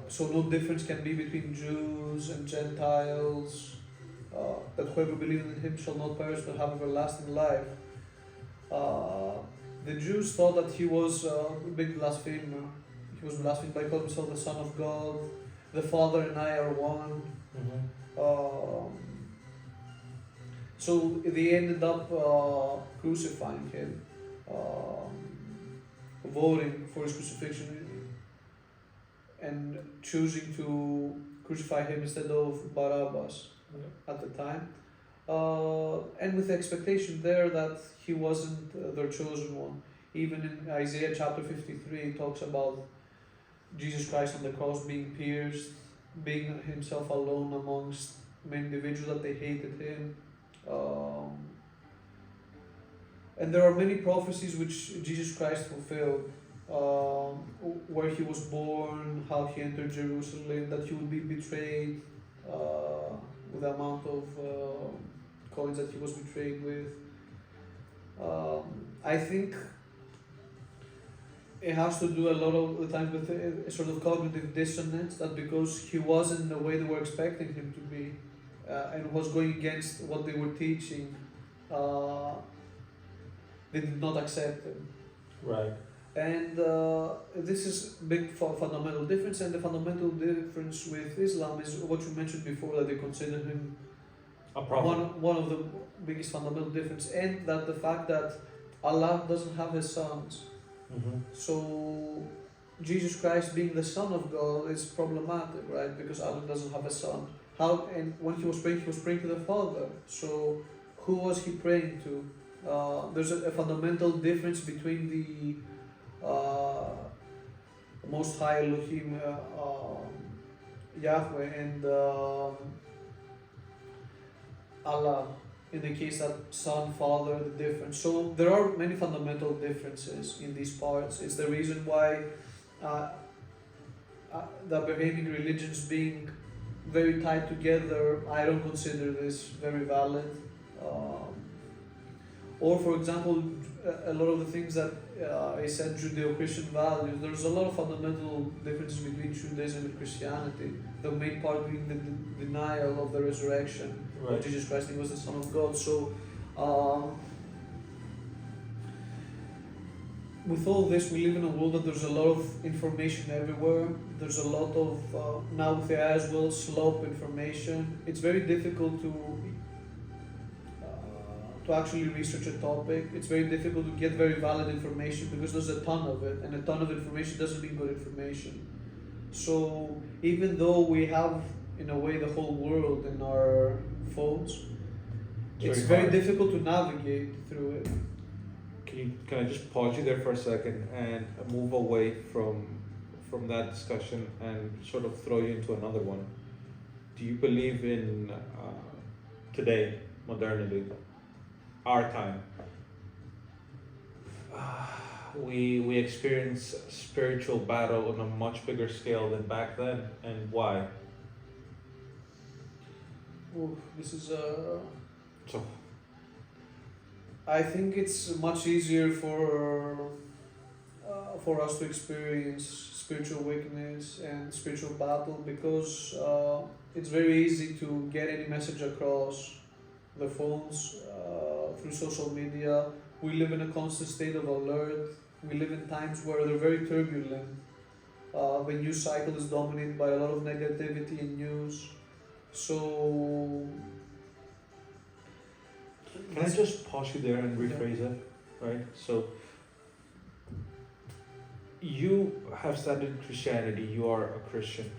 So no difference can be between Jews and Gentiles, that whoever believes in him shall not perish but have everlasting life. The Jews thought that he was a big blasphemer. He was blaspheming by calling himself the Son of God. The Father and I are one. So they ended up crucifying him, voting for his crucifixion, and choosing to crucify him instead of Barabbas at the time, and with the expectation there that he wasn't their chosen one. Even in Isaiah chapter 53, it talks about Jesus Christ on the cross being pierced, being himself alone amongst many individuals that they hated him. And there are many prophecies which Jesus Christ fulfilled. Where he was born, how he entered Jerusalem, that he would be betrayed, with the amount of coins that he was betrayed with. I think it has to do a lot of the time with a sort of cognitive dissonance, that because he wasn't in the way they were expecting him to be, and was going against what they were teaching, they did not accept him. Right. And this is big fundamental difference, and the fundamental difference with Islam is what you mentioned before, that they consider him a prophet. one of the biggest fundamental difference, and that the fact that Allah doesn't have his sons. So Jesus Christ being the Son of God is problematic, right? Because Allah doesn't have a son. How? And when he was praying to the Father. So who was he praying to? There's a fundamental difference between the Most High Elohim, Yahweh, and Allah. in the case that son, father, the difference. So there are many fundamental differences in these parts. It's the reason why uh, the Abrahamic religions being very tied together, I don't consider this very valid. Um, or, for example, a lot of the things that I said Judeo-Christian values, there's a lot of fundamental differences between Judaism and Christianity. The main part being the denial of the resurrection of Jesus Christ, he was the Son of God. So, with all this, we live in a world that there's a lot of information everywhere. There's a lot of, now with AI as well, slope information. It's very difficult to actually research a topic. It's very difficult to get very valid information because there's a ton of it, and a ton of information doesn't mean good information. So even though we have, in a way, the whole world in our phones, it's very difficult to navigate through it. Can I just pause you there for a second and move away from that discussion and sort of throw you into another one? Do you believe in today, modernity, our time? We experience spiritual battle on a much bigger scale than back then, and why? Ooh, this is So I think it's much easier for us to experience spiritual weakness and spiritual battle because it's very easy to get any message across the phones, through social media. We live in a constant state of alert. We live in times where they're very turbulent. The news cycle is dominated by a lot of negativity in news. So can I just pause you there and rephrase it? Right? So you have studied Christianity, you are a Christian.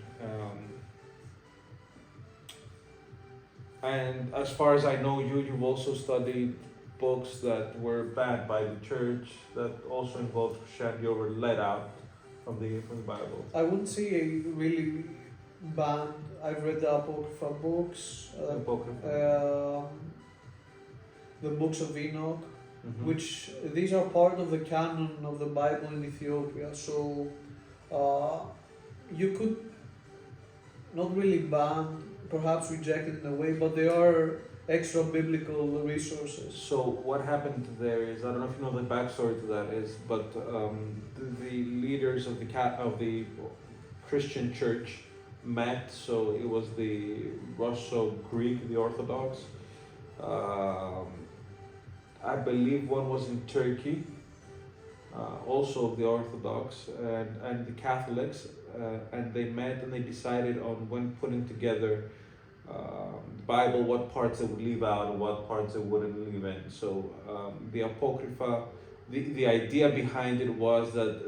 And as far as I know, you've also studied books that were banned by the church that also involved Christianity or were let out from the Bible. I wouldn't say a really banned. I've read the Apocrypha books, the books of Enoch, which these are part of the canon of the Bible in Ethiopia. So you could not really ban, perhaps reject it in a way, but they are extra biblical resources. So what happened there is, I don't know if you know the backstory to that is, but the leaders of the Christian church met. So it was the Russo-Greek, the Orthodox. I believe one was in Turkey, also the Orthodox, and the Catholics, and they met and they decided on, when putting together the Bible, what parts they would leave out and what parts they wouldn't leave in. So the Apocrypha, the idea behind it was that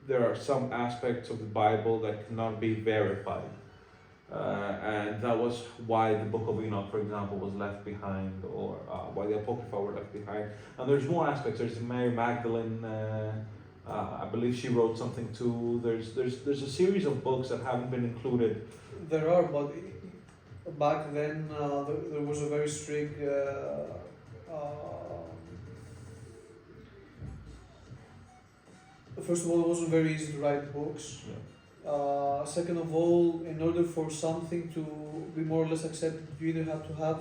there are some aspects of the Bible that cannot be verified. And that was why the Book of Enoch, for example, was left behind, or why the Apocrypha were left behind. And there's more aspects. There's Mary Magdalene. I believe she wrote something too. There's a series of books that haven't been included. There are, but back then there was a very strict. First of all, it wasn't very easy to write books. Yeah. Second of all, in order for something to be more or less accepted, you either have to have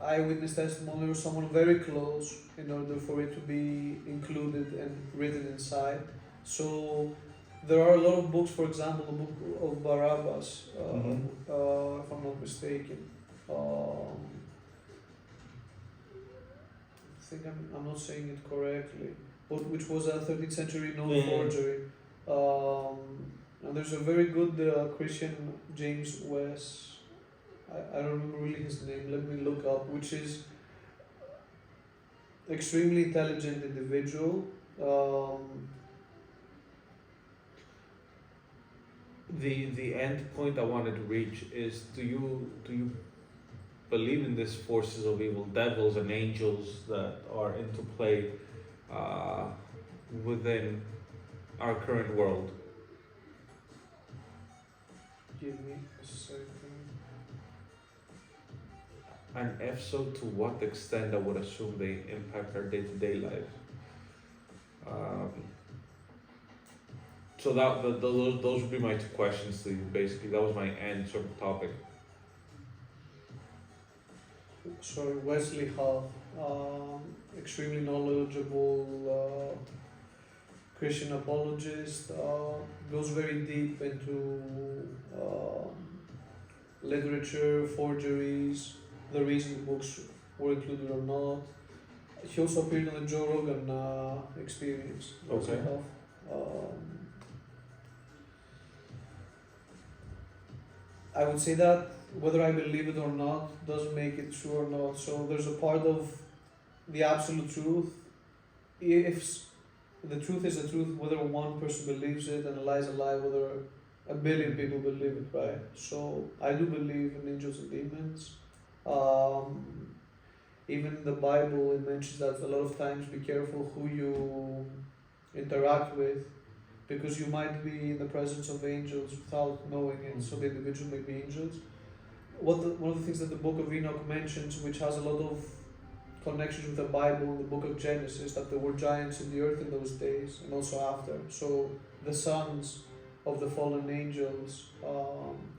eyewitness testimony or someone very close in order for it to be included and written inside. So there are a lot of books, for example, the book of Barabbas, if I'm not mistaken. I think I'm not saying it correctly, but which was a 13th century known forgery. And there's a very good Christian, James West, I don't remember really his name, let me look up, which is extremely intelligent individual. The end point I wanted to reach is, do you believe in these forces of evil, devils and angels that are into play within our current world? Give me a second. And if so, to what extent I would assume they impact our day-to-day lives. So those would be my two questions to you. Basically, that was my end sort of topic. Sorry, Wesley Huff, extremely knowledgeable Christian apologist, goes very deep into literature, forgeries, the reason the books were included or not. He also appeared on the Joe Rogan Experience. Wesley Okay. Huff. I would say that whether I believe it or not doesn't make it true or not. So there's a part of the absolute truth. If the truth is the truth, whether one person believes it and a lie is a lie, whether a billion people believe it, right? So I do believe in angels and demons. Even in the Bible, it mentions that a lot of times be careful who you interact with, because you might be in the presence of angels without knowing it, so the individual may be angels. One of the things that the book of Enoch mentions, which has a lot of connections with the Bible, in the book of Genesis, that there were giants in the earth in those days and also after. So the sons of the fallen angels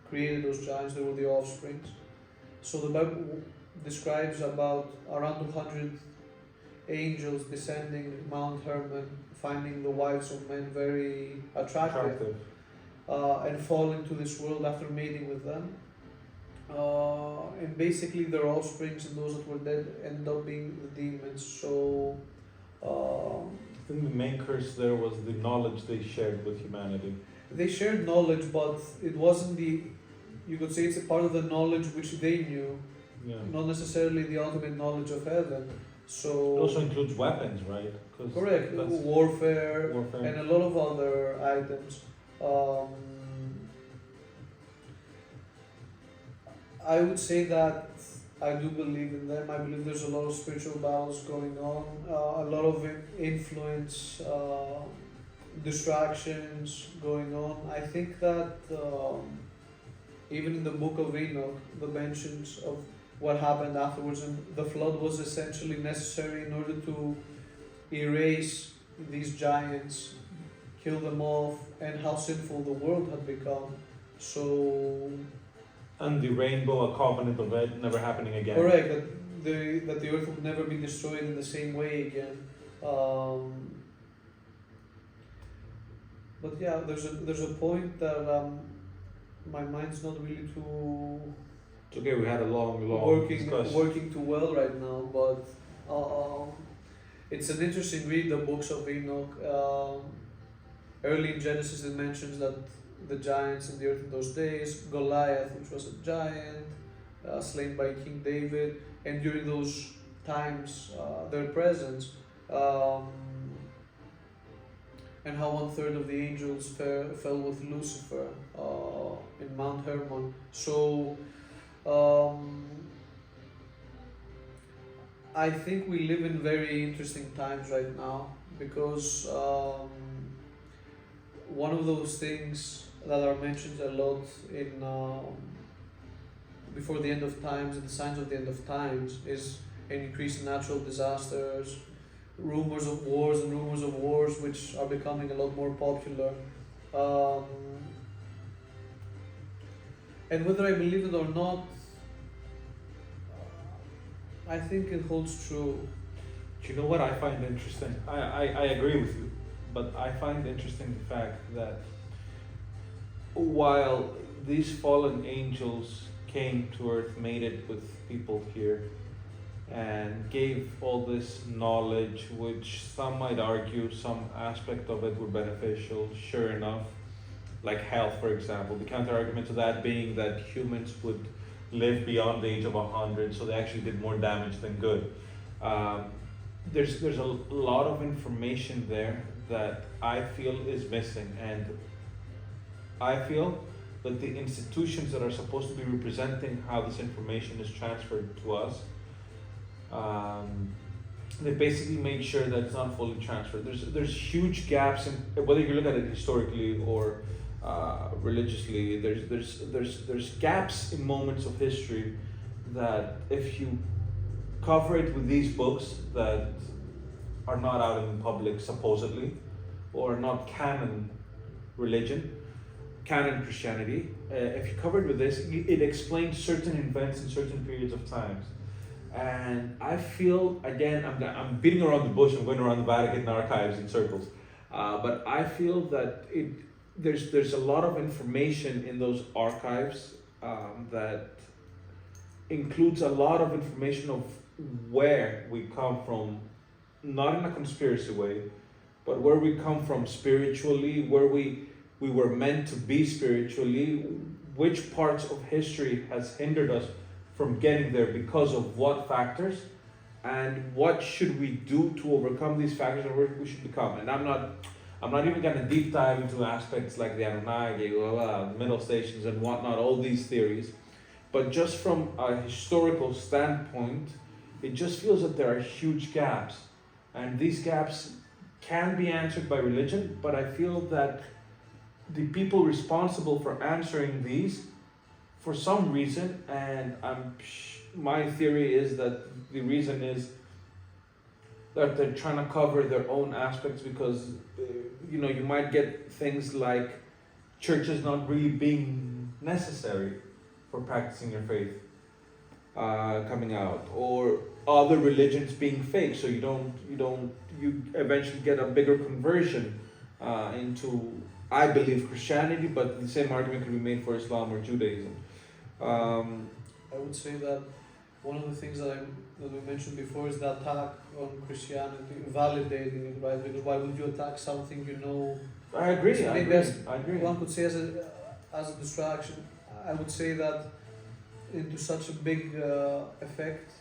created those giants, they were the offsprings. So the Bible describes about around 200 angels descending Mount Hermon, finding the wives of men very attractive. And falling to this world after mating with them. And basically their offsprings and those that were dead ended up being the demons. So I think the main curse there was the knowledge they shared with humanity. they shared knowledge, but it wasn't you could say it's a part of the knowledge which they knew, Yeah. not necessarily the ultimate knowledge of heaven. So It also includes weapons, right? 'Cause correct, that's warfare warfare. and a lot of other items. I would say that I do believe in them. I believe there's a lot of spiritual battles going on, a lot of influence, distractions going on. I think that even in the book of Enoch, the mentions of what happened afterwards, and the flood was essentially necessary in order to erase these giants, kill them off, and how sinful the world had become. So And the rainbow, a covenant of it never happening again. correct, that the earth would never be destroyed in the same way again. But yeah, there's a point that my mind's not really too It's okay, we had a long discussion. working too well right now, but it's an interesting read, the books of Enoch. Early in Genesis it mentions that the giants in the earth in those days, Goliath, which was a giant, slain by King David, and during those times, their presence, and how 1/3 of the angels fell with Lucifer in Mount Hermon. So, I think we live in very interesting times right now, because one of those things that are mentioned a lot in before the end of times and the signs of the end of times is an increase in natural disasters, rumors of wars which are becoming a lot more popular, and whether I believe it or not, I think it holds true. Do you know what I find interesting? I agree with you, but I find interesting the fact that while these fallen angels came to earth, mated with people here, and gave all this knowledge, which some might argue some aspect of it were beneficial, sure enough, like health, for example. The counter argument to that being that humans would live beyond the age of 100, so they actually did more damage than good. There's a lot of information there that I feel is missing, and I feel that the institutions that are supposed to be representing how this information is transferred to us, they basically make sure that it's not fully transferred. There's huge gaps in whether you look at it historically or religiously. There's gaps in moments of history that if you cover it with these books that are not out in public supposedly, or not canon religion, canon Christianity, if you cover it with this, it explains certain events in certain periods of times. And I feel, again, I'm beating around the bush, I'm going around the Vatican archives in circles, but I feel that there's a lot of information in those archives that includes a lot of information of where we come from, not in a conspiracy way, but where we come from spiritually, where we were meant to be spiritually, which parts of history has hindered us from getting there because of what factors, and what should we do to overcome these factors and where we should become. And I'm not even gonna deep dive into aspects like the Anunnaki, middle stations and whatnot, all these theories. But just from a historical standpoint, it just feels that there are huge gaps. And these gaps can be answered by religion, but I feel that the people responsible for answering these, for some reason, and my theory is that the reason is that they're trying to cover their own aspects, because you might get things like churches not really being necessary for practicing your faith coming out, or other religions being fake, so you eventually get a bigger conversion into, I believe, Christianity, but the same argument can be made for Islam or Judaism. I would say that one of the things that we mentioned before is the attack on Christianity, validating it, right? Because why would you attack something you know? I agree. So I maybe agree. one could say as a distraction. I would say that into such a big effect,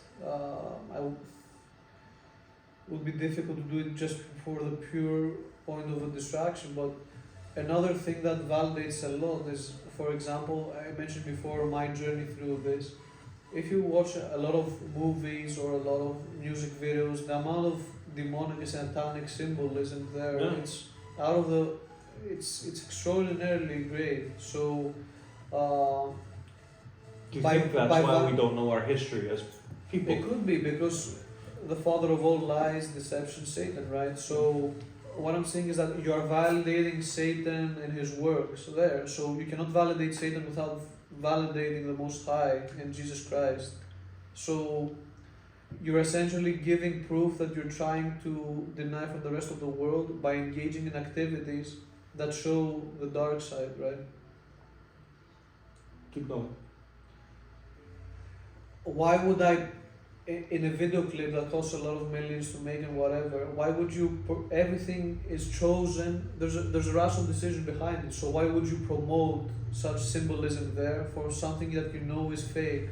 would be difficult to do it just for the pure point of a distraction. But another thing that validates a lot is, for example, I mentioned before my journey through this. If you watch a lot of movies or a lot of music videos, the amount of demonic and satanic symbolism there, it's out of the, it's extraordinarily great. So, do you think that's why we don't know our history as people? It could be because the father of all lies, deception, Satan, right? So what I'm saying is that you are validating Satan and his works there. So you cannot validate Satan without validating the Most High and Jesus Christ. So you're essentially giving proof that you're trying to deny from the rest of the world by engaging in activities that show the dark side, right? Keep going. Why would I, in a video clip that costs a lot of millions to make and whatever, why would you, everything is chosen, there's a rational decision behind it, so why would you promote such symbolism there for something that you know is fake,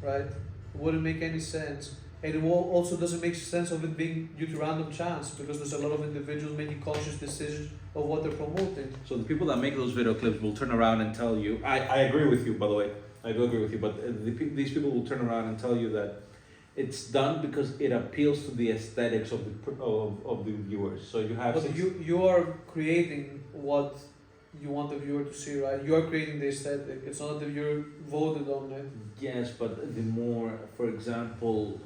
right? It wouldn't make any sense. And it also doesn't make sense of it being due to random chance, because there's a lot of individuals making conscious decisions of what they're promoting. So the people that make those video clips will turn around and tell you, I agree with you, by the way. I do agree with you, but these people will turn around and tell you that it's done because it appeals to the aesthetics of the viewers. So you have. But you are creating what you want the viewer to see, right? You are creating the aesthetic. It's not that the viewer voted on it. Yes, but the more, for example,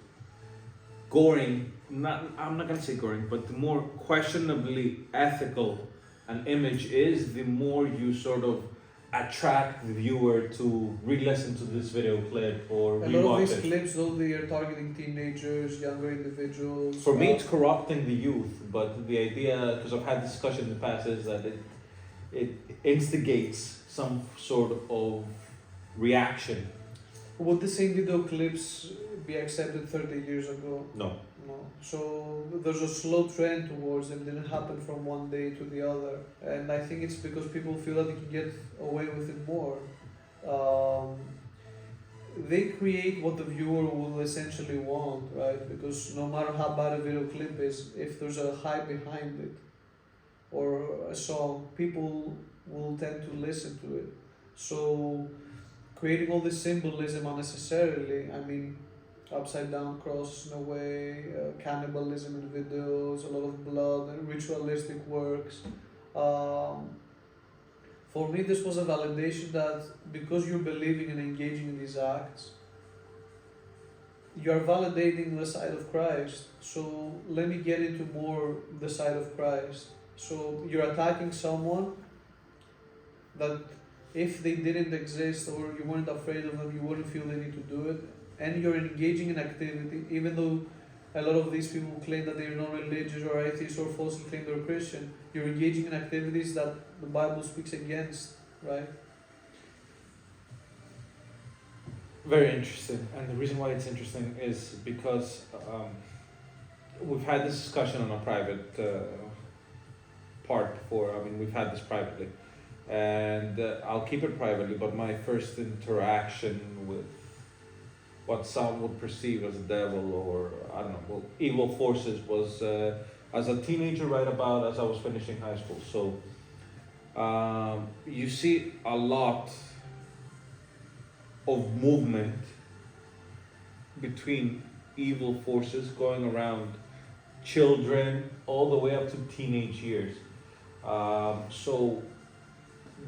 goring. I'm not gonna say goring, but the more questionably ethical an image is, the more you sort of attract the viewer to re-listen to this video clip or a rewatch lot of these it. clips, though, they are targeting teenagers, younger individuals. For me, it's corrupting the youth, but the idea, because I've had discussion in the past, is that it instigates some sort of reaction. Would the same video clips be accepted 30 years ago? No. No. So there's a slow trend towards them. It didn't happen from one day to the other. And I think it's because people feel that they can get away with it more. They create what the viewer will essentially want, right? Because no matter how bad a video clip is, if there's a hype behind it or a song, people will tend to listen to it. So creating all this symbolism unnecessarily, I mean, upside down crosses in a way, cannibalism in videos, a lot of blood, and ritualistic works. For me, this was a validation that because you're believing and engaging in these acts, you are validating the side of Christ. So let me get into more the side of Christ. So you're attacking someone that if they didn't exist or you weren't afraid of them, you wouldn't feel the need to do it. And you're engaging in activity, even though a lot of these people claim that they're not religious or atheists or falsely claim they're Christian. You're engaging in activities that the Bible speaks against, right? Very interesting, and the reason why it's interesting is because we've had this discussion on a private part before. I mean, we've had this privately, and I'll keep it privately. But my first interaction with what some would perceive as a devil or I don't know, well, evil forces was as a teenager, right about as I was finishing high school. So you see a lot of movement between evil forces going around children all the way up to teenage years. So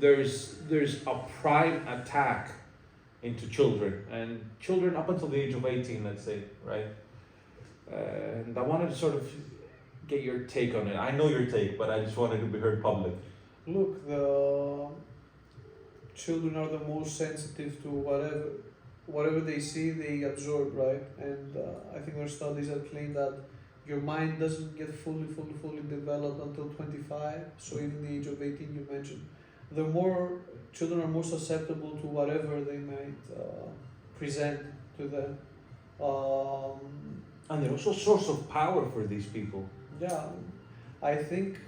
there's a prime attack into children, and children up until the age of 18, let's say, right? And I wanted to sort of get your take on it. I know your take, but I just wanted to be heard public. Look, the children are the most sensitive to whatever they see, they absorb, right? And I think there are studies that claim that your mind doesn't get fully developed until 25. So even the age of 18, you mentioned, children are more susceptible to whatever they might present to them. And they're also a source of power for these people. Yeah, I think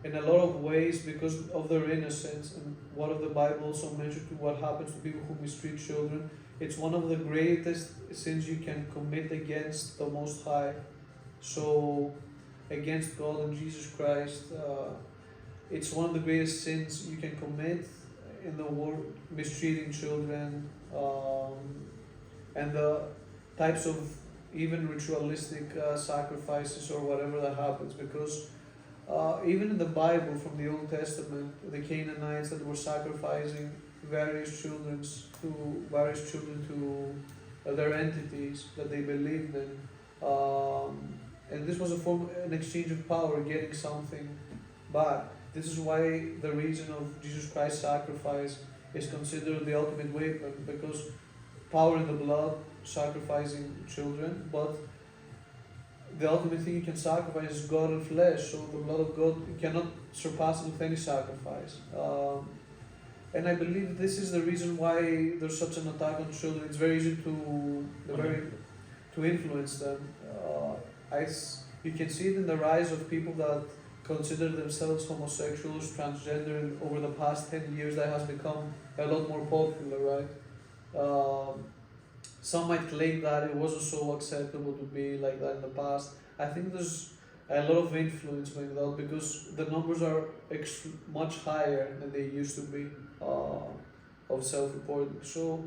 in a lot of ways because of their innocence and what of the Bible also mentioned to what happens to people who mistreat children. It's one of the greatest sins you can commit against the Most High. So against God and Jesus Christ, it's one of the greatest sins you can commit in the world, mistreating children, and the types of even ritualistic sacrifices or whatever that happens, because even in the Bible from the Old Testament, the Canaanites that were sacrificing various children to their entities that they believed in, and this was an exchange of power, getting something back. This is why the reason of Jesus Christ's sacrifice is considered the ultimate weapon, because power in the blood, sacrificing children, but the ultimate thing you can sacrifice is God and flesh, so the blood of God cannot surpass it with any sacrifice. And I believe this is the reason why there's such an attack on children. It's very easy to influence them. You can see it in the rise of people that consider themselves homosexuals, transgender, and over the past 10 years that has become a lot more popular, right? Some might claim that it wasn't so acceptable to be like that in the past. I think there's a lot of influence going on because the numbers are much higher than they used to be of self-reporting. So,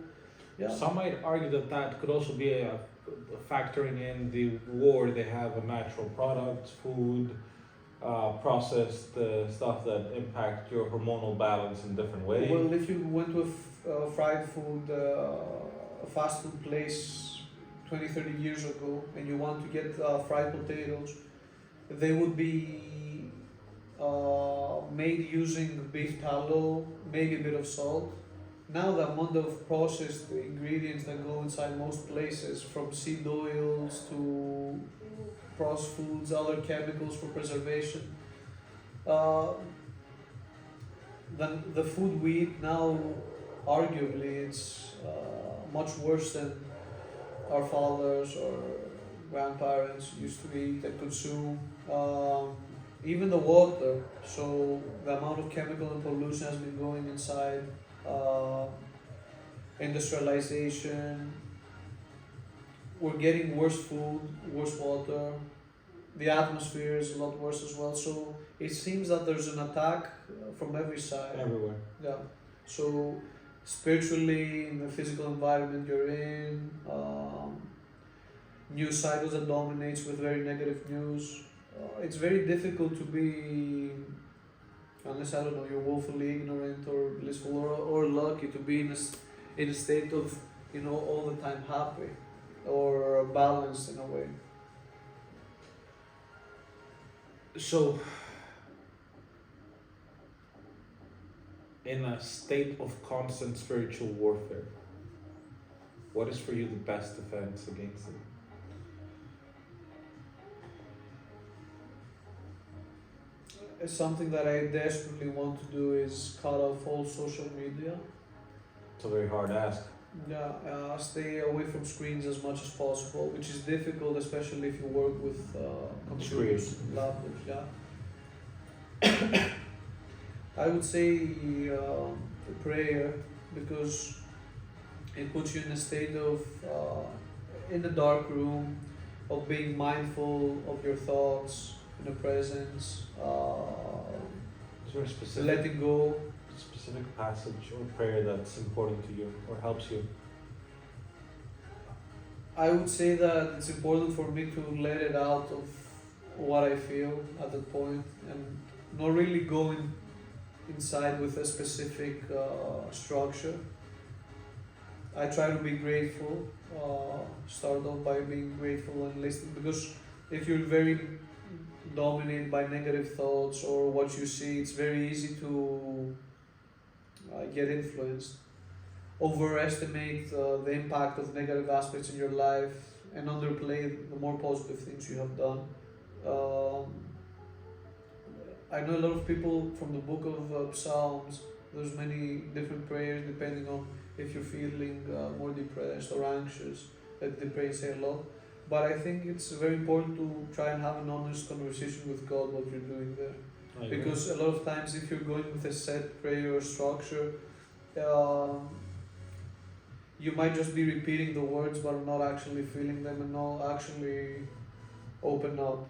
yeah. Some might argue that could also be a factoring in the war they have of natural products, food, processed stuff that impact your hormonal balance in different ways. Well, if you went to a fried food, a fast food place 20, 30 years ago, and you want to get fried potatoes, they would be made using beef tallow, maybe a bit of salt. Now the amount of processed ingredients that go inside most places, from seed oils to processed foods, other chemicals for preservation, then the food we eat now, arguably, it's much worse than our fathers or grandparents used to eat and consume. Even the water, so the amount of chemical and pollution has been going inside. Industrialization, we're getting worse food, worse water, the atmosphere is a lot worse as well. So it seems that there's an attack from every side. Everywhere. Yeah. So spiritually, in the physical environment you're in, news cycles that dominates with very negative news. It's very difficult to be, unless, I don't know, you're woefully ignorant or blissful or lucky to be in a state of, all the time happy. or balanced in a way. So, in a state of constant spiritual warfare, what is for you the best defense against it? It's something that I desperately want to do is cut off all social media. It's a very hard ask. Yeah, stay away from screens as much as possible, which is difficult, especially if you work with computers, laptops. Yeah, I would say prayer, because it puts you in a state of in a dark room, of being mindful of your thoughts in the presence, Is there a specific letting go. passage or prayer that's important to you or helps you? I would say that it's important for me to let it out of what I feel at that point, and not really going inside with a specific structure. I try to be grateful, start off by being grateful and listening, because if you're very dominated by negative thoughts or what you see, it's very easy to get influenced, overestimate the impact of negative aspects in your life, and underplay the more positive things you have done. I know a lot of people from the book of Psalms. There's many different prayers depending on if you're feeling more depressed or anxious, that they pray and say a lot. But I think it's very important to try and have an honest conversation with God what you're doing there. Because a lot of times if you're going with a set prayer or structure, you might just be repeating the words but not actually feeling them and not actually open up.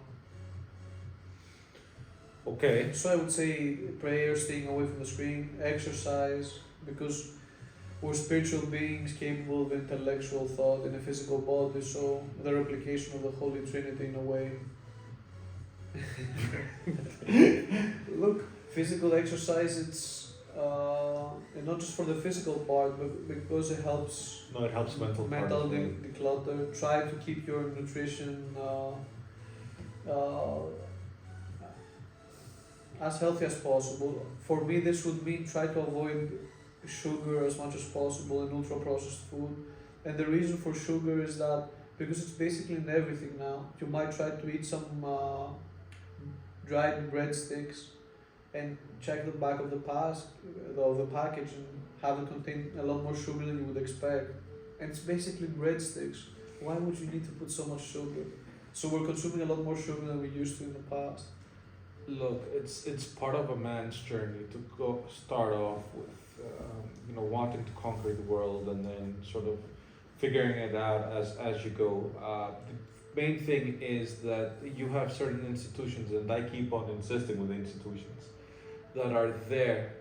Okay. So I would say prayer, staying away from the screen, exercise, because we're spiritual beings capable of intellectual thought in a physical body, so the replication of the Holy Trinity in a way. Look, physical exercise, it's and not just for the physical part, but because it helps. No, it helps mental declutter. Try to keep your nutrition as healthy as possible. For me, this would mean try to avoid sugar as much as possible and ultra processed food. And the reason for sugar is that because it's basically in everything now. You might try to eat some dried breadsticks and check the back of the package and have it contain a lot more sugar than you would expect. And it's basically breadsticks. Why would you need to put so much sugar? So we're consuming a lot more sugar than we used to in the past. Look, it's part of a man's journey to go start off with wanting to conquer the world and then sort of figuring it out as you go. The main thing is that you have certain institutions, and I keep on insisting with institutions that are there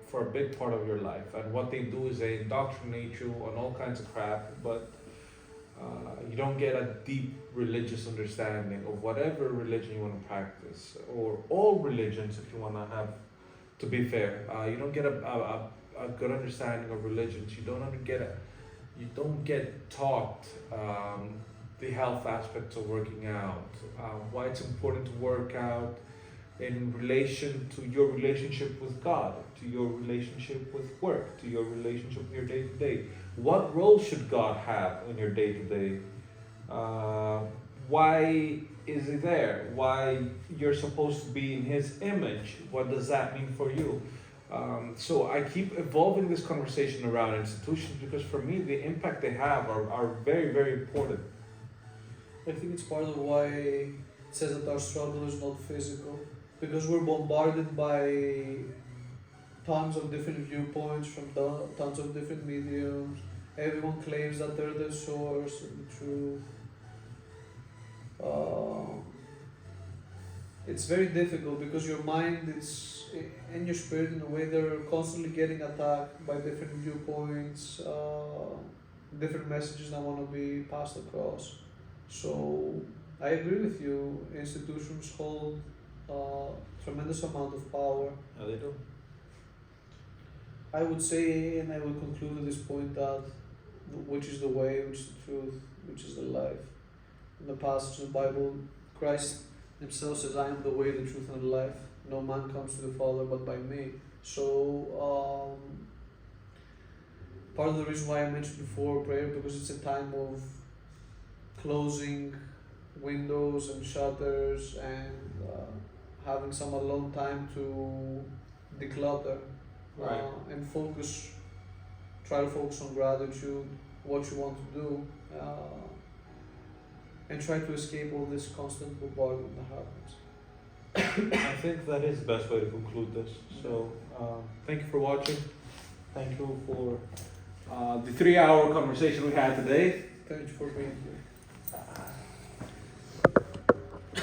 for a big part of your life, and what they do is they indoctrinate you on all kinds of crap, but you don't get a deep religious understanding of whatever religion you want to practice, or all religions if you want to have, to be fair. You don't get a good understanding of religions. You don't get taught the health aspects of working out, why it's important to work out in relation to your relationship with God, to your relationship with work, to your relationship with your day-to-day. What role should God have in your day-to-day? Why is he there? Why you're supposed to be in his image? What does that mean for you? So I keep evolving this conversation around institutions because for me the impact they have are very, very important. I think it's part of why it says that our struggle is not physical, because we're bombarded by tons of different viewpoints from tons of different mediums. Everyone claims that they're the source and the truth. It's very difficult because your mind is, and your spirit in a way, they're constantly getting attacked by different viewpoints, different messages that want to be passed across. So I agree with you, institutions hold tremendous amount of power. Yeah, they do. I would say, and I will conclude at this point, that which is the way, which is the truth, which is the life. In the passage in the Bible, Christ himself says, I am the way, the truth, and the life. No man comes to the Father but by me. So, part of the reason why I mentioned before prayer, because it's a time of closing windows and shutters and having some alone time to declutter Right. and focus, try to focus on gratitude, what you want to do, and try to escape all this constant bombardment that happens. I think that is the best way to conclude this. So, thank you for watching. Thank you for The 3-hour conversation we had today. Thank you for being here.